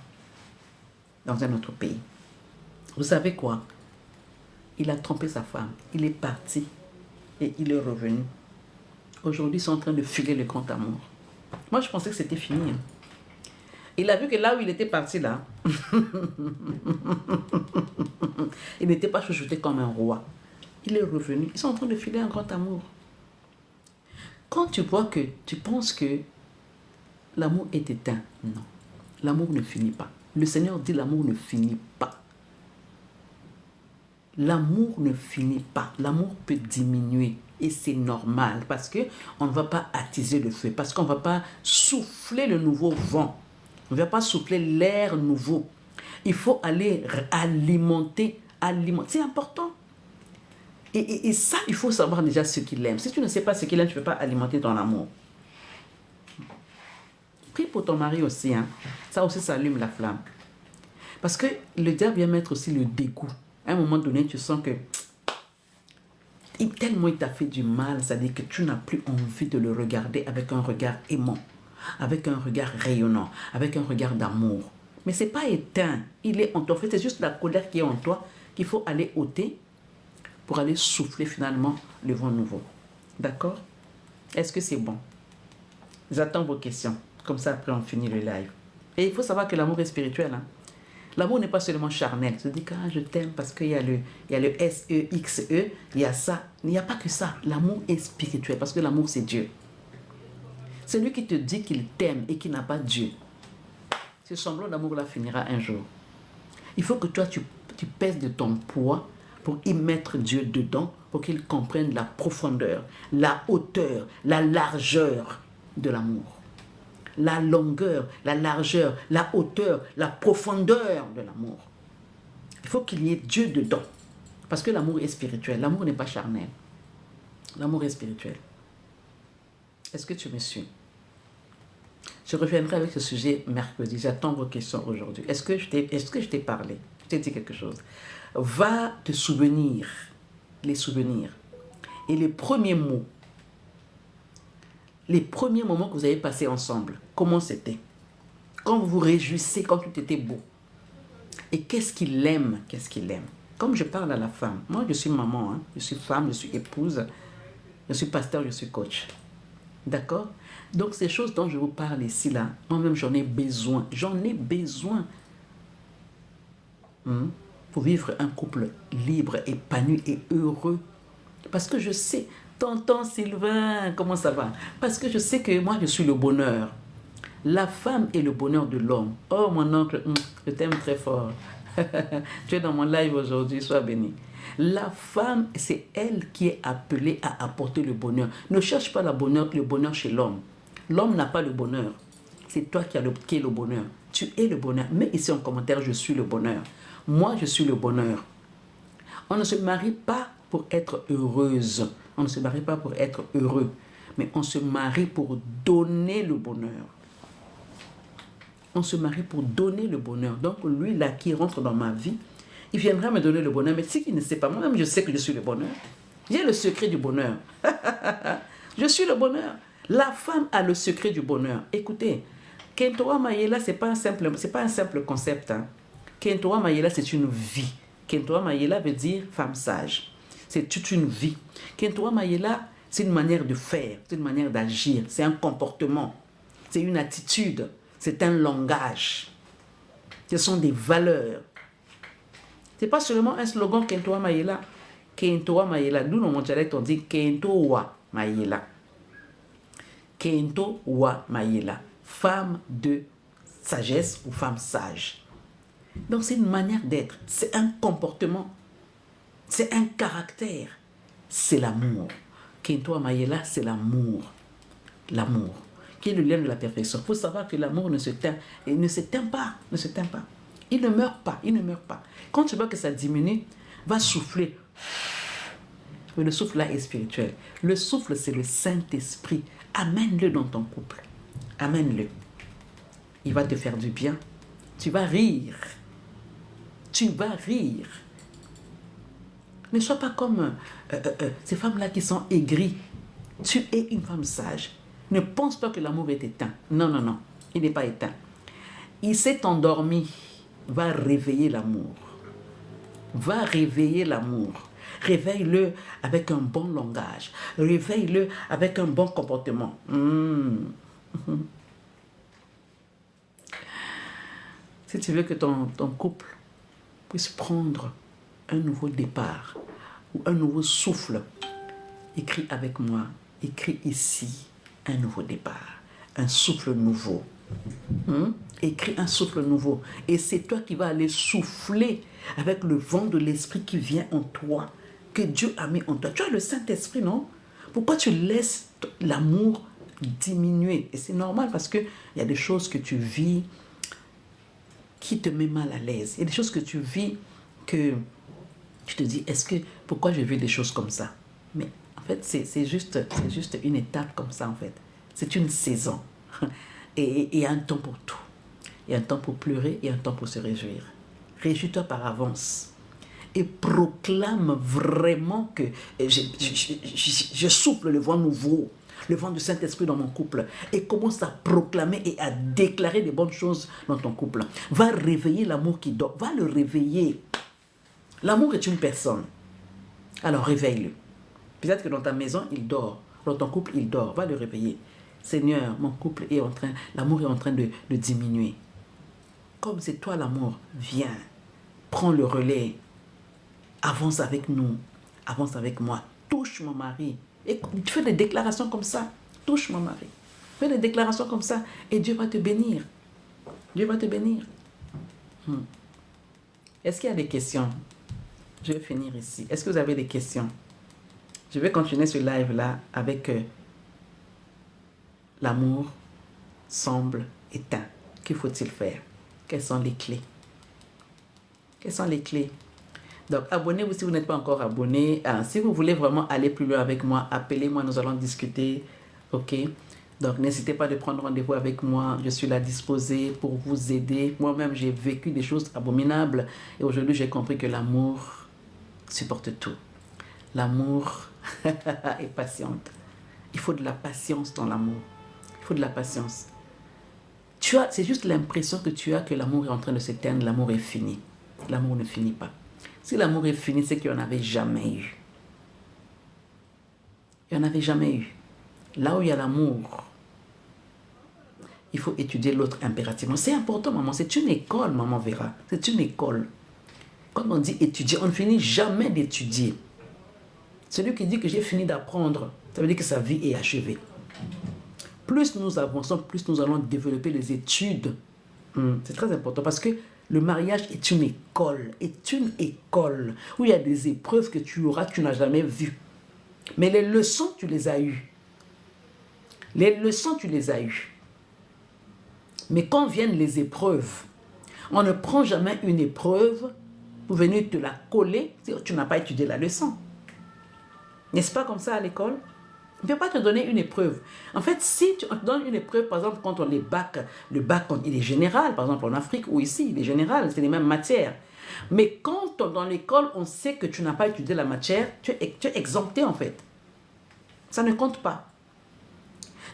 dans un autre pays. Vous savez quoi? Il a trompé sa femme. Il est parti et il est revenu. Aujourd'hui, ils sont en train de filer le grand amour. Moi, je pensais que c'était fini. Hein. Il a vu que là où il était parti, là, il n'était pas chouchouté comme un roi. Il est revenu. Ils sont en train de filer un grand amour. Quand tu vois que tu penses que l'amour est éteint, non. L'amour ne finit pas. Le Seigneur dit l'amour ne finit pas. L'amour ne finit pas. L'amour peut diminuer. Et c'est normal parce qu'on ne va pas attiser le feu. Parce qu'on ne va pas souffler le nouveau vent. On ne va pas souffler l'air nouveau. Il faut aller alimenter. C'est important. Et ça, il faut savoir déjà ce qu'il aime. Si tu ne sais pas ce qu'il aime, tu ne peux pas alimenter ton amour. Prie pour ton mari aussi. Hein. Ça aussi, ça allume la flamme. Parce que le diable vient mettre aussi le dégoût. À un moment donné, tu sens que tellement il t'a fait du mal, c'est-à-dire que tu n'as plus envie de le regarder avec un regard aimant, avec un regard rayonnant, avec un regard d'amour. Mais ce n'est pas éteint. Il est en toi. En fait, c'est juste la colère qui est en toi qu'il faut aller ôter pour aller souffler finalement le vent nouveau. D'accord? Est-ce que c'est bon? J'attends vos questions. Comme ça, après, on finit le live. Et il faut savoir que l'amour est spirituel. Hein? L'amour n'est pas seulement charnel. Tu te dis que je t'aime parce qu'il y a le S-E-X-E, il y a ça. Il n'y a pas que ça. L'amour est spirituel parce que l'amour, c'est Dieu. Celui qui te dit qu'il t'aime et qui n'a pas Dieu, ce semblant d'amour-là finira un jour. Il faut que toi, tu pèses de ton poids pour y mettre Dieu dedans, pour qu'il comprenne la profondeur, la hauteur, la largeur de l'amour. La longueur, la largeur, la hauteur, la profondeur de l'amour. Il faut qu'il y ait Dieu dedans. Parce que l'amour est spirituel. L'amour n'est pas charnel. L'amour est spirituel. Est-ce que tu me suis? Je reviendrai avec ce sujet mercredi. J'attends vos questions aujourd'hui. Est-ce que je t'ai parlé? Je t'ai dit quelque chose. Va te souvenir, les souvenirs. Et les premiers mots, les premiers moments que vous avez passés ensemble, comment c'était? Quand vous vous réjouissez, quand tout était beau. Et qu'est-ce qu'il aime? Qu'est-ce qu'il aime? Comme je parle à la femme, moi je suis maman, hein, je suis femme, je suis épouse, je suis pasteur, je suis coach. D'accord? Donc ces choses dont je vous parle ici, là, moi-même j'en ai besoin. J'en ai besoin. Pour vivre un couple libre, épanoui et heureux. Parce que je sais, tonton Sylvain, comment ça va? Parce que je sais que moi je suis le bonheur. La femme est le bonheur de l'homme. Oh mon oncle, je t'aime très fort. Tu es dans mon live aujourd'hui, sois béni. La femme, c'est elle qui est appelée à apporter le bonheur. Ne cherche pas le bonheur chez l'homme. L'homme n'a pas le bonheur. C'est toi qui es le bonheur. Tu es le bonheur. Mets ici en commentaire, je suis le bonheur. Moi, je suis le bonheur. On ne se marie pas pour être heureuse. On ne se marie pas pour être heureux. Mais on se marie pour donner le bonheur. On se marie pour donner le bonheur. Donc, lui, là, qui rentre dans ma vie, il viendra me donner le bonheur. Mais si il ne sait pas, moi-même, je sais que je suis le bonheur. J'ai le secret du bonheur. Je suis le bonheur. La femme a le secret du bonheur. Écoutez, Kentoa Mayela, ce n'est pas un simple concept. Hein. Kentoa Mayela, c'est une vie. Kentoa Mayela veut dire femme sage. C'est toute une vie. Kentoa Mayela, c'est une manière de faire, c'est une manière d'agir, c'est un comportement, c'est une attitude, c'est un langage. Ce sont des valeurs. Ce n'est pas seulement un slogan Kentoa Mayela. Kentoa Mayela, nous dans mon dialecte on dit Kentoa Mayela. Kentoa Mayela, femme de sagesse ou femme sage. Donc c'est une manière d'être, c'est un comportement, c'est un caractère, c'est l'amour. Kentoa Mayela, c'est l'amour. L'amour, qui est le lien de la perfection. Il faut savoir que l'amour ne s'éteint pas. Il ne meurt pas, il ne meurt pas. Quand tu vois que ça diminue, va souffler. Mais le souffle là est spirituel. Le souffle, c'est le Saint-Esprit. Amène-le dans ton couple. Amène-le. Il va te faire du bien. Tu vas rire. Tu vas rire. Ne sois pas comme ces femmes-là qui sont aigries. Tu es une femme sage. Ne pense pas que l'amour est éteint. Non, non, non. Il n'est pas éteint. Il s'est endormi. Va réveiller l'amour. Va réveiller l'amour. Réveille-le avec un bon langage. Réveille-le avec un bon comportement. Si tu veux que ton couple puisse prendre un nouveau départ ou un nouveau souffle, écris avec moi, écris ici un nouveau départ, un souffle nouveau. Écris un souffle nouveau. Et c'est toi qui vas aller souffler avec le vent de l'esprit qui vient en toi, que Dieu a mis en toi. Tu as le Saint-Esprit, non? Pourquoi tu laisses l'amour diminuer? Et c'est normal parce qu'il y a des choses que tu vis qui te met mal à l'aise. Il y a des choses que tu vis que tu te dis, pourquoi je vis des choses comme ça? Mais en fait, c'est juste une étape comme ça, en fait. C'est une saison. Et il y a un temps pour tout. Il y a un temps pour pleurer et un temps pour se réjouir. Réjouis-toi par avance. Et proclame vraiment que je souffle le vent nouveau, le vent du Saint-Esprit dans mon couple. Et commence à proclamer et à déclarer des bonnes choses dans ton couple. Va réveiller l'amour qui dort. Va le réveiller. L'amour est une personne. Alors réveille-le. Peut-être que dans ta maison, il dort. Dans ton couple, il dort. Va le réveiller. Seigneur, mon couple est en train, l'amour est en train de diminuer. Comme c'est toi l'amour, viens, prends le relais, avance avec nous, avance avec moi, touche mon mari. Et tu fais des déclarations comme ça, touche mon mari. Fais des déclarations comme ça et Dieu va te bénir. Dieu va te bénir. Est-ce qu'il y a des questions? Je vais finir ici. Est-ce que vous avez des questions? Je vais continuer ce live-là avec l'amour semble éteint. Que faut-il faire? Quelles sont les clés? Quelles sont les clés? Donc, abonnez-vous si vous n'êtes pas encore abonné. Si vous voulez vraiment aller plus loin avec moi, appelez-moi, nous allons discuter. OK? Donc, n'hésitez pas de prendre rendez-vous avec moi. Je suis là disposée pour vous aider. Moi-même, j'ai vécu des choses abominables. Et aujourd'hui, j'ai compris que l'amour supporte tout. L'amour est patiente. Il faut de la patience dans l'amour. Il faut de la patience. C'est juste l'impression que tu as que l'amour est en train de s'éteindre, l'amour est fini. L'amour ne finit pas. Si l'amour est fini, c'est qu'il n'y en avait jamais eu. Il n'y en avait jamais eu. Là où il y a l'amour, il faut étudier l'autre impérativement. C'est important, maman. C'est une école, maman Vera. C'est une école. Quand on dit étudier, on ne finit jamais d'étudier. Celui qui dit que j'ai fini d'apprendre, ça veut dire que sa vie est achevée. Plus nous avançons, plus nous allons développer les études. C'est très important parce que le mariage est une école. Où il y a des épreuves que tu auras, tu n'as jamais vues. Mais les leçons, tu les as eues. Les leçons, tu les as eues. Mais quand viennent les épreuves, on ne prend jamais une épreuve pour venir te la coller si tu n'as pas étudié la leçon. N'est-ce pas comme ça à l'école? On ne peut pas te donner une épreuve. En fait, si tu te donnes une épreuve, par exemple, quand on les bac, le bac, il est général, par exemple en Afrique ou ici, il est général, c'est les mêmes matières. Mais quand dans l'école, on sait que tu n'as pas étudié la matière, tu es exempté en fait. Ça ne compte pas.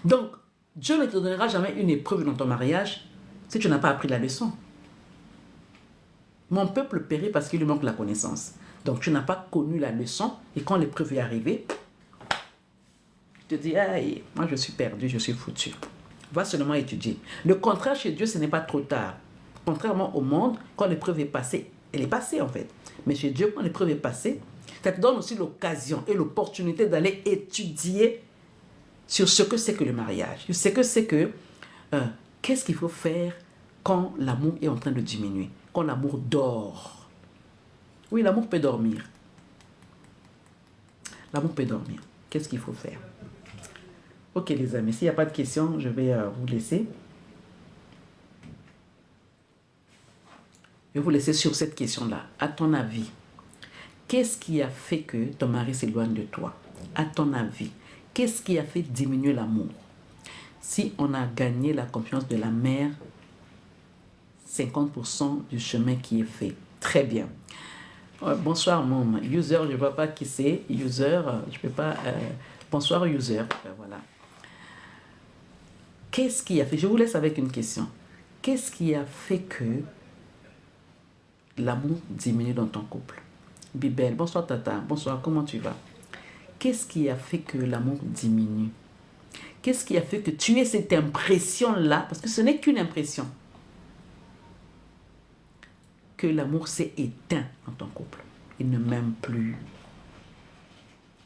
Donc, Dieu ne te donnera jamais une épreuve dans ton mariage si tu n'as pas appris la leçon. Mon peuple périt parce qu'il lui manque la connaissance. Donc, tu n'as pas connu la leçon et quand l'épreuve est arrivée, tu te dis, aïe, moi je suis perdu, je suis foutu. Va seulement étudier. Le contraire chez Dieu, ce n'est pas trop tard. Contrairement au monde, quand l'épreuve est passée, elle est passée en fait. Mais chez Dieu, quand l'épreuve est passée, ça te donne aussi l'occasion et l'opportunité d'aller étudier sur ce que c'est que le mariage. Sur ce que c'est que, qu'est-ce qu'il faut faire quand l'amour est en train de diminuer, quand l'amour dort. Oui, l'amour peut dormir. L'amour peut dormir. Qu'est-ce qu'il faut faire? Ok les amis, s'il n'y a pas de questions, je vais vous laisser. Je vais vous laisser sur cette question-là. À ton avis, qu'est-ce qui a fait que ton mari s'éloigne de toi? À ton avis, qu'est-ce qui a fait diminuer l'amour? Si on a gagné la confiance de la mère, 50% du chemin qui est fait. Très bien. Bonsoir, mom. User, je ne vois pas qui c'est. User, je ne peux pas. Bonsoir, user. Voilà. Qu'est-ce qui a fait? Je vous laisse avec une question. Qu'est-ce qui a fait que l'amour diminue dans ton couple? Bibel, bonsoir, Tata. Bonsoir, comment tu vas? Qu'est-ce qui a fait que l'amour diminue? Qu'est-ce qui a fait que tu aies cette impression-là? Parce que ce n'est qu'une impression. Que l'amour s'est éteint dans ton couple. Il ne m'aime plus.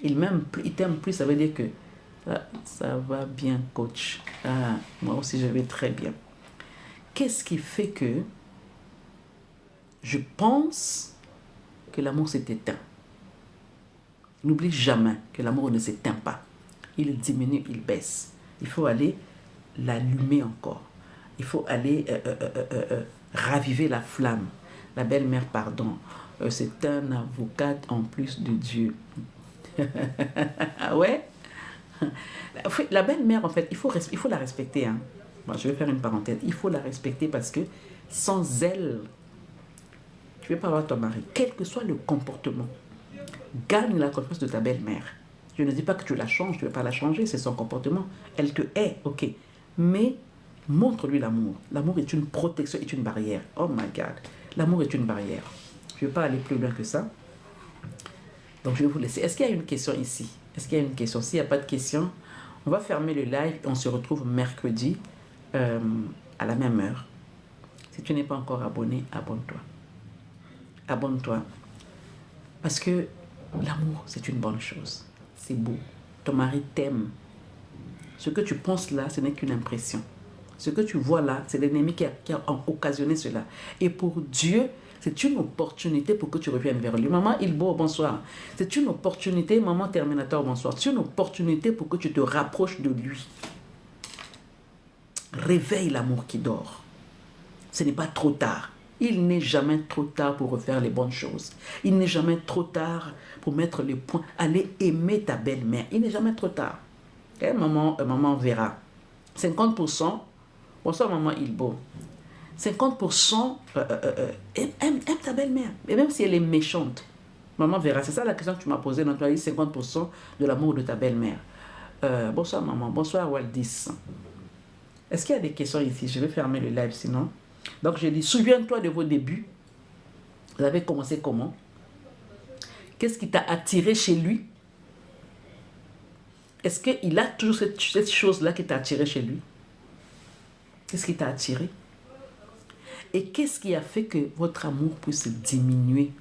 Il t'aime plus, ça veut dire que ça va bien, coach. Ah, moi aussi, je vais très bien. Qu'est-ce qui fait que je pense que l'amour s'est éteint? N'oublie jamais que l'amour ne s'éteint pas. Il diminue, il baisse. Il faut aller l'allumer encore. Il faut aller raviver la flamme. La belle-mère, pardon, c'est un avocat en plus de Dieu. Ah ouais? La belle-mère, en fait, il faut la respecter. Hein. Bon, je vais faire une parenthèse. Il faut la respecter parce que sans elle, tu ne peux pas avoir ton mari. Quel que soit le comportement, gagne la confiance de ta belle-mère. Je ne dis pas que tu la changes, tu ne veux pas la changer, c'est son comportement. Elle te hait, ok. Mais montre-lui l'amour. L'amour est une protection, est une barrière. Oh my God. L'amour est une barrière. Je ne vais pas aller plus loin que ça. Donc, je vais vous laisser. Est-ce qu'il y a une question ici? Est-ce qu'il y a une question? S'il n'y a pas de question, on va fermer le live et on se retrouve mercredi à la même heure. Si tu n'es pas encore abonné, abonne-toi. Abonne-toi. Parce que l'amour, c'est une bonne chose. C'est beau. Ton mari t'aime. Ce que tu penses là, ce n'est qu'une impression. Ce que tu vois là, c'est l'ennemi qui a occasionné cela. Et pour Dieu, c'est une opportunité pour que tu reviennes vers lui. Maman Ilbo, bonsoir. C'est une opportunité, maman Terminator, bonsoir. C'est une opportunité pour que tu te rapproches de lui. Réveille l'amour qui dort. Ce n'est pas trop tard. Il n'est jamais trop tard pour refaire les bonnes choses. Il n'est jamais trop tard pour mettre les points. Aller aimer ta belle-mère. Il n'est jamais trop tard. Okay, maman verra. 50%. Bonsoir, maman Ilbo. 50% aime ta belle-mère. Et même si elle est méchante. Maman verra. C'est ça la question que tu m'as posée. Donc, tu as dit 50% de l'amour de ta belle-mère. Bonsoir, maman. Bonsoir, Waldis. Est-ce qu'il y a des questions ici? Je vais fermer le live sinon. Donc, je dis, souviens-toi de vos débuts. Vous avez commencé comment? Qu'est-ce qui t'a attiré chez lui? Est-ce qu'il a toujours cette chose-là qui t'a attiré chez lui? Qu'est-ce qui t'a attiré? Et qu'est-ce qui a fait que votre amour puisse diminuer?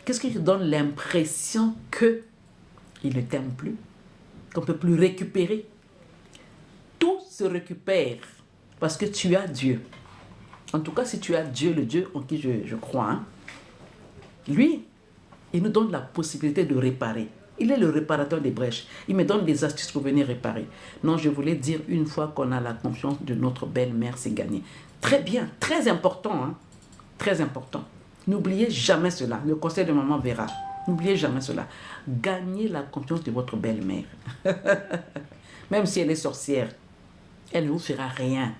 Qu'est-ce qui te donne l'impression qu'il ne t'aime plus? Qu'on ne peut plus récupérer? Tout se récupère parce que tu as Dieu. En tout cas, si tu as Dieu, le Dieu en qui je crois, hein, lui, il nous donne la possibilité de réparer. Il est le réparateur des brèches. Il me donne des astuces pour venir réparer. Non, je voulais dire une fois qu'on a la confiance de notre belle-mère, c'est gagné. Très bien, très important. Hein? Très important. N'oubliez jamais cela. Le conseil de maman verra. N'oubliez jamais cela. Gagnez la confiance de votre belle-mère. Même si elle est sorcière, elle ne vous fera rien.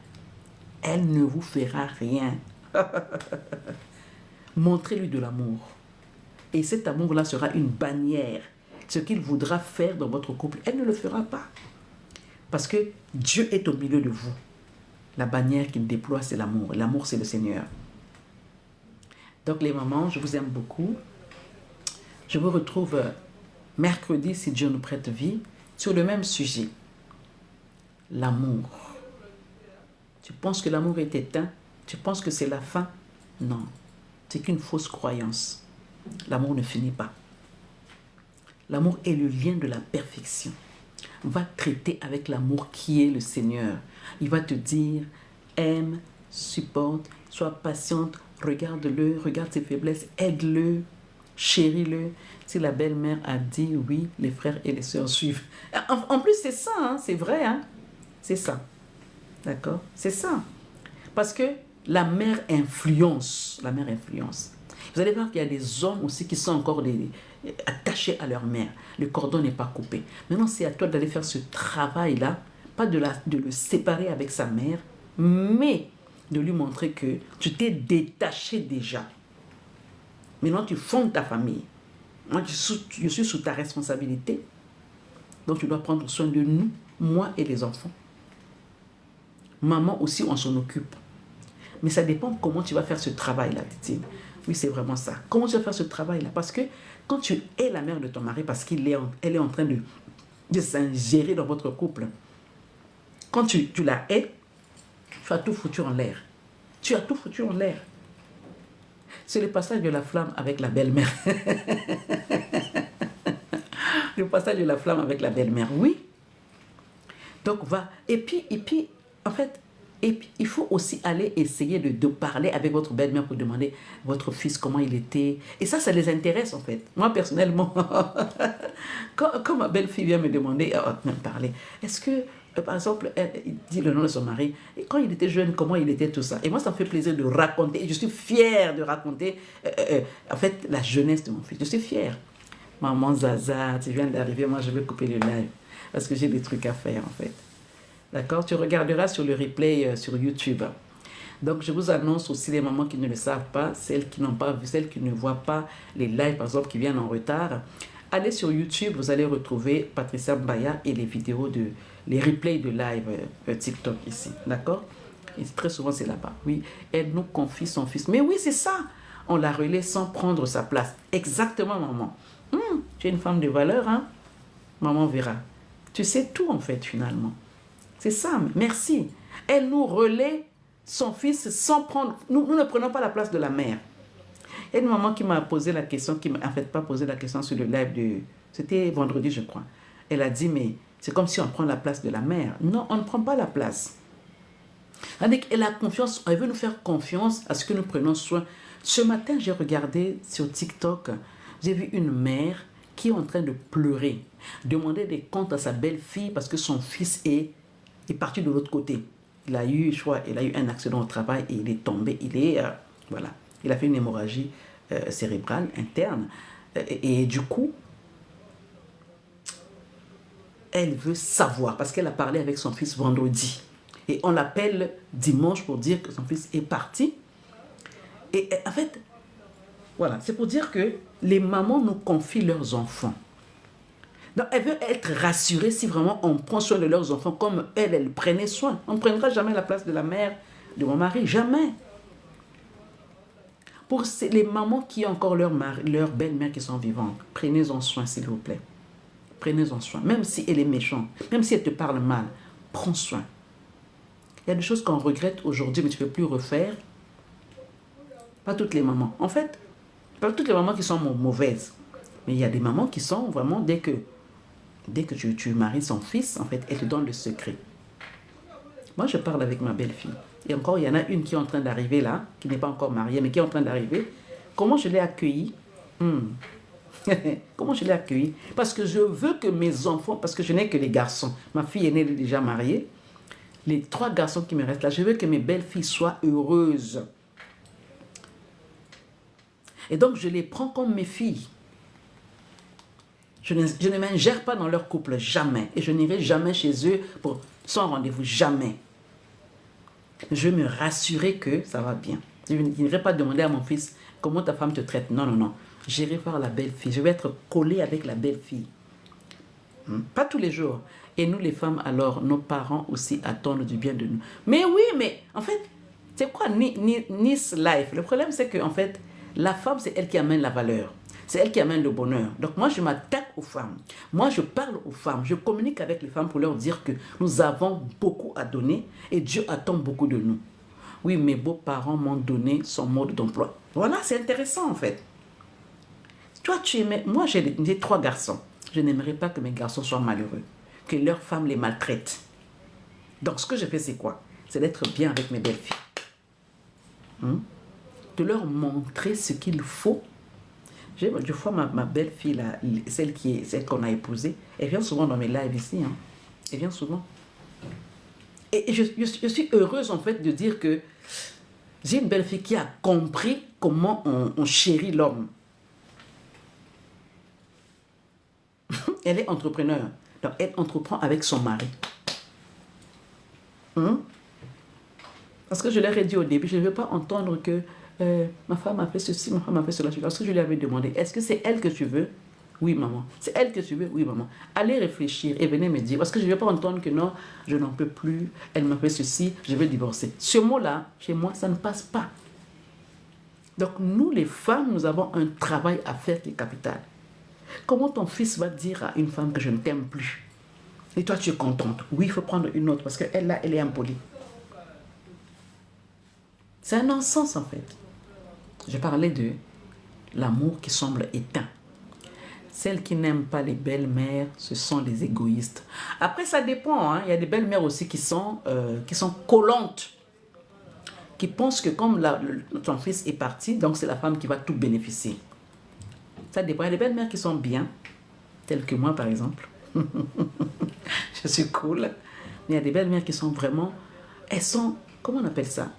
Elle ne vous fera rien. Montrez-lui de l'amour. Et cet amour-là sera une bannière. Ce qu'il voudra faire dans votre couple, elle ne le fera pas. Parce que Dieu est au milieu de vous. La bannière qu'il déploie, c'est l'amour. L'amour, c'est le Seigneur. Donc les mamans, je vous aime beaucoup. Je vous retrouve mercredi, si Dieu nous prête vie, sur le même sujet. L'amour. Tu penses que l'amour est éteint? Tu penses que c'est la fin? Non. C'est qu'une fausse croyance. L'amour ne finit pas. L'amour est le lien de la perfection. Va traiter avec l'amour qui est le Seigneur. Il va te dire, aime, supporte, sois patiente, regarde-le, regarde ses faiblesses, aide-le, chéris-le. Si la belle-mère a dit oui, les frères et les sœurs suivent. En plus, c'est ça, hein, c'est vrai, hein, c'est ça. D'accord? C'est ça. Parce que la mère influence. La mère influence. Vous allez voir qu'il y a des hommes aussi qui sont encore attachés à leur mère. Le cordon n'est pas coupé. Maintenant, c'est à toi d'aller faire ce travail-là. Pas de le séparer avec sa mère, mais de lui montrer que tu t'es détaché déjà. Maintenant, tu fondes ta famille. Moi, je suis sous ta responsabilité. Donc, tu dois prendre soin de nous, moi et les enfants. Maman aussi, on s'en occupe. Mais ça dépend comment tu vas faire ce travail-là, victime. Oui, c'est vraiment ça. Comment tu vas faire ce travail-là? Parce que quand tu es la mère de ton mari, parce qu'elle est en train de s'ingérer dans votre couple, quand tu la hais, tu as tout foutu en l'air. Tu as tout foutu en l'air. C'est le passage de la flamme avec la belle-mère. Le passage de la flamme avec la belle-mère, oui. Donc, va. Et puis, en fait, il faut aussi aller essayer de parler avec votre belle-mère pour demander votre fils comment il était. Et ça les intéresse, en fait. Moi, personnellement, quand ma belle-fille vient me demander, me parler, est-ce que, par exemple, elle dit le nom de son mari, et quand il était jeune, comment il était, tout ça. Et moi, ça me fait plaisir de raconter, et je suis fière de raconter, en fait, la jeunesse de mon fils. Je suis fière. Maman Zaza, tu viens d'arriver, moi, je vais couper le live, parce que j'ai des trucs à faire, en fait. D'accord? Tu regarderas sur le replay sur YouTube. Donc, je vous annonce aussi les mamans qui ne le savent pas, celles qui n'ont pas vu, celles qui ne voient pas les lives, par exemple, qui viennent en retard. Allez sur YouTube, vous allez retrouver Patricia Mbaya et les vidéos les replays de live TikTok ici. D'accord? Et très souvent, c'est là-bas. Oui, elle nous confie son fils. Mais oui, c'est ça. On la relaie sans prendre sa place. Exactement, maman. Tu es une femme de valeur, hein? Maman verra. Tu sais tout, en fait, finalement. C'est ça, merci. Elle nous relaie son fils sans prendre... Nous ne prenons pas la place de la mère. Il y a une maman qui m'a posé la question, qui m'a en fait pas posé la question sur le live de... C'était vendredi, je crois. Elle a dit, mais c'est comme si on prend la place de la mère. Non, on ne prend pas la place. Elle a confiance, elle veut nous faire confiance à ce que nous prenons soin. Ce matin, j'ai regardé sur TikTok, j'ai vu une mère qui est en train de pleurer, demander des comptes à sa belle-fille parce que son fils est parti de l'autre côté. Il a eu un accident au travail et il est tombé. Voilà, il a fait une hémorragie cérébrale interne. Et du coup, elle veut savoir parce qu'elle a parlé avec son fils vendredi. Et on l'appelle dimanche pour dire que son fils est parti. Et en fait, voilà, c'est pour dire que les mamans nous confient leurs enfants. Donc, elle veut être rassurée si vraiment on prend soin de leurs enfants comme elle prenait soin. On ne prendra jamais la place de la mère de mon mari, jamais. Pour les mamans qui ont encore leur belle-mère qui sont vivantes, prenez-en soin, s'il vous plaît. Prenez-en soin. Même si elle est méchante, même si elle te parle mal, prends soin. Il y a des choses qu'on regrette aujourd'hui, mais tu ne peux plus refaire. Pas toutes les mamans. En fait, pas toutes les mamans qui sont mauvaises. Mais il y a des mamans qui sont vraiment, dès que tu maries son fils, en fait, elle te donne le secret. Moi, je parle avec ma belle-fille. Et encore, il y en a une qui est en train d'arriver là, qui n'est pas encore mariée, mais qui est en train d'arriver. Comment je l'ai accueillie? Comment je l'ai accueillie? Parce que je veux que mes enfants, parce que je n'ai que des garçons. Ma fille aînée est déjà mariée. Les 3 garçons qui me restent là, je veux que mes belles-filles soient heureuses. Et donc, je les prends comme mes filles. Je ne m'ingère pas dans leur couple, jamais. Et je n'irai jamais chez eux sans rendez-vous, jamais. Je veux me rassurer que ça va bien. Je n'irai pas demander à mon fils comment ta femme te traite. Non, non, non. J'irai voir la belle-fille. Je vais être collée avec la belle-fille. Pas tous les jours. Et nous, les femmes, alors, nos parents aussi attendent du bien de nous. Mais oui, mais en fait, c'est quoi Nice Life? Le problème, c'est qu'en fait, la femme, c'est elle qui amène la valeur. C'est elle qui amène le bonheur. Donc moi, je m'attaque aux femmes. Moi, je parle aux femmes. Je communique avec les femmes pour leur dire que nous avons beaucoup à donner et Dieu attend beaucoup de nous. Oui, mes beaux-parents m'ont donné son mode d'emploi. Voilà, c'est intéressant en fait. Toi, moi, j'ai 3 garçons. Je n'aimerais pas que mes garçons soient malheureux, que leurs femmes les maltraitent. Donc, ce que je fais, c'est quoi? C'est d'être bien avec mes belles-filles. De leur montrer ce qu'il faut. Je vois ma belle-fille, là, celle qu'on a épousée, elle vient souvent dans mes lives ici. Hein. Elle vient souvent. Et je suis heureuse, en fait, de dire que j'ai une belle-fille qui a compris comment on chérit l'homme. Elle est entrepreneur. Donc, elle entreprend avec son mari. Parce que je leur ai dit au début, je ne veux pas entendre que Ma femme a fait ceci, ma femme a fait cela. Lorsque je lui avais demandé, est-ce que c'est elle que tu veux? Oui, maman. C'est elle que tu veux? Oui, maman. Allez réfléchir et venez me dire. Parce que je ne vais pas entendre que non, je n'en peux plus, elle m'a fait ceci, je vais divorcer. Ce mot-là, chez moi, ça ne passe pas. Donc, nous, les femmes, nous avons un travail à faire qui est capital. Comment ton fils va dire à une femme que je ne t'aime plus? Et toi, tu es contente. Oui, il faut prendre une autre parce qu'elle, là, elle est impolie. C'est un non-sens, en fait. Je parlais de l'amour qui semble éteint. Celles qui n'aiment pas les belles-mères, ce sont des égoïstes. Après, ça dépend. Hein. Il y a des belles-mères aussi qui sont collantes, qui pensent que comme ton fils est parti, donc c'est la femme qui va tout bénéficier. Ça dépend. Il y a des belles-mères qui sont bien, telles que moi, par exemple. Je suis cool. Mais il y a des belles-mères qui sont vraiment... Elles sont... Comment on appelle ça?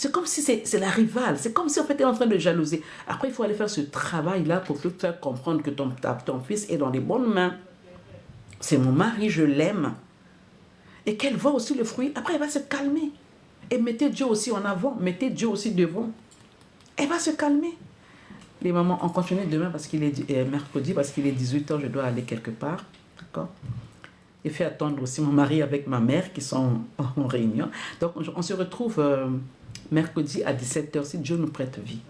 C'est comme si c'est la rivale. C'est comme si en fait elle est en train de jalouser. Après, il faut aller faire ce travail-là pour te faire comprendre que ton fils est dans les bonnes mains. C'est mon mari, je l'aime. Et qu'elle voit aussi le fruit. Après, elle va se calmer. Et mettez Dieu aussi en avant. Mettez Dieu aussi devant. Elle va se calmer. Les mamans, on continue demain parce qu'il est mercredi, parce qu'il est 18h, je dois aller quelque part. D'accord? Et fait attendre aussi mon mari avec ma mère qui sont en réunion. Donc, on se retrouve... mercredi à 17h, si Dieu nous prête vie.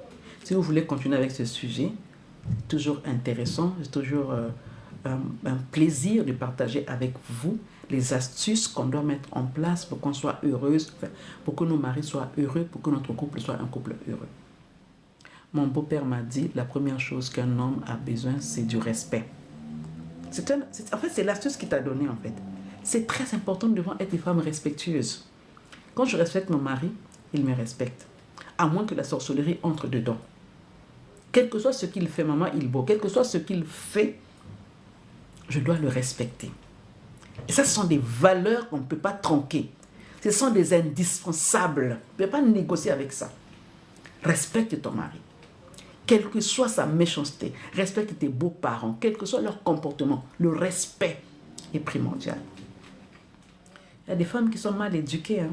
Si vous voulez continuer avec ce sujet, toujours intéressant, c'est toujours un plaisir de partager avec vous les astuces qu'on doit mettre en place pour qu'on soit heureuse, pour que nos maris soient heureux, pour que notre couple soit un couple heureux. Mon beau-père m'a dit, la première chose qu'un homme a besoin, c'est du respect. En fait, c'est l'astuce qu'il t'a donnée, en fait. C'est très important de devoir être des femmes respectueuses. Quand je respecte mon mari, il me respecte. À moins que la sorcellerie entre dedans. Quel que soit ce qu'il fait, maman, il beau. Quel que soit ce qu'il fait, je dois le respecter. Et ça, ce sont des valeurs qu'on ne peut pas tronquer. Ce sont des indispensables. On ne peut pas négocier avec ça. Respecte ton mari. Quelle que soit sa méchanceté, respecte tes beaux-parents, quel que soit leur comportement, le respect est primordial. Il y a des femmes qui sont mal éduquées, hein.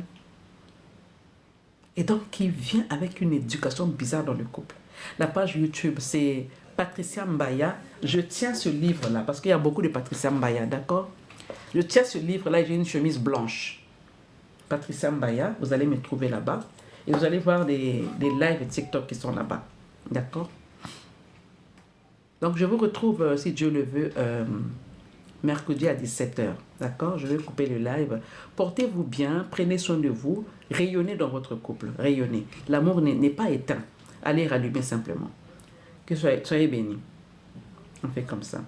Et donc, qui vient avec une éducation bizarre dans le couple. La page YouTube, c'est Patricia Mbaya. Je tiens ce livre-là, parce qu'il y a beaucoup de Patricia Mbaya, d'accord? Je tiens ce livre-là, j'ai une chemise blanche. Patricia Mbaya, vous allez me trouver là-bas. Et vous allez voir des lives TikTok qui sont là-bas, d'accord? Donc, je vous retrouve, si Dieu le veut, mercredi à 17h, d'accord? Je vais couper le live. Portez-vous bien, prenez soin de vous, rayonnez dans votre couple, rayonnez. L'amour n'est pas éteint. Allez rallumer simplement. Que soyez bénis. On fait comme ça.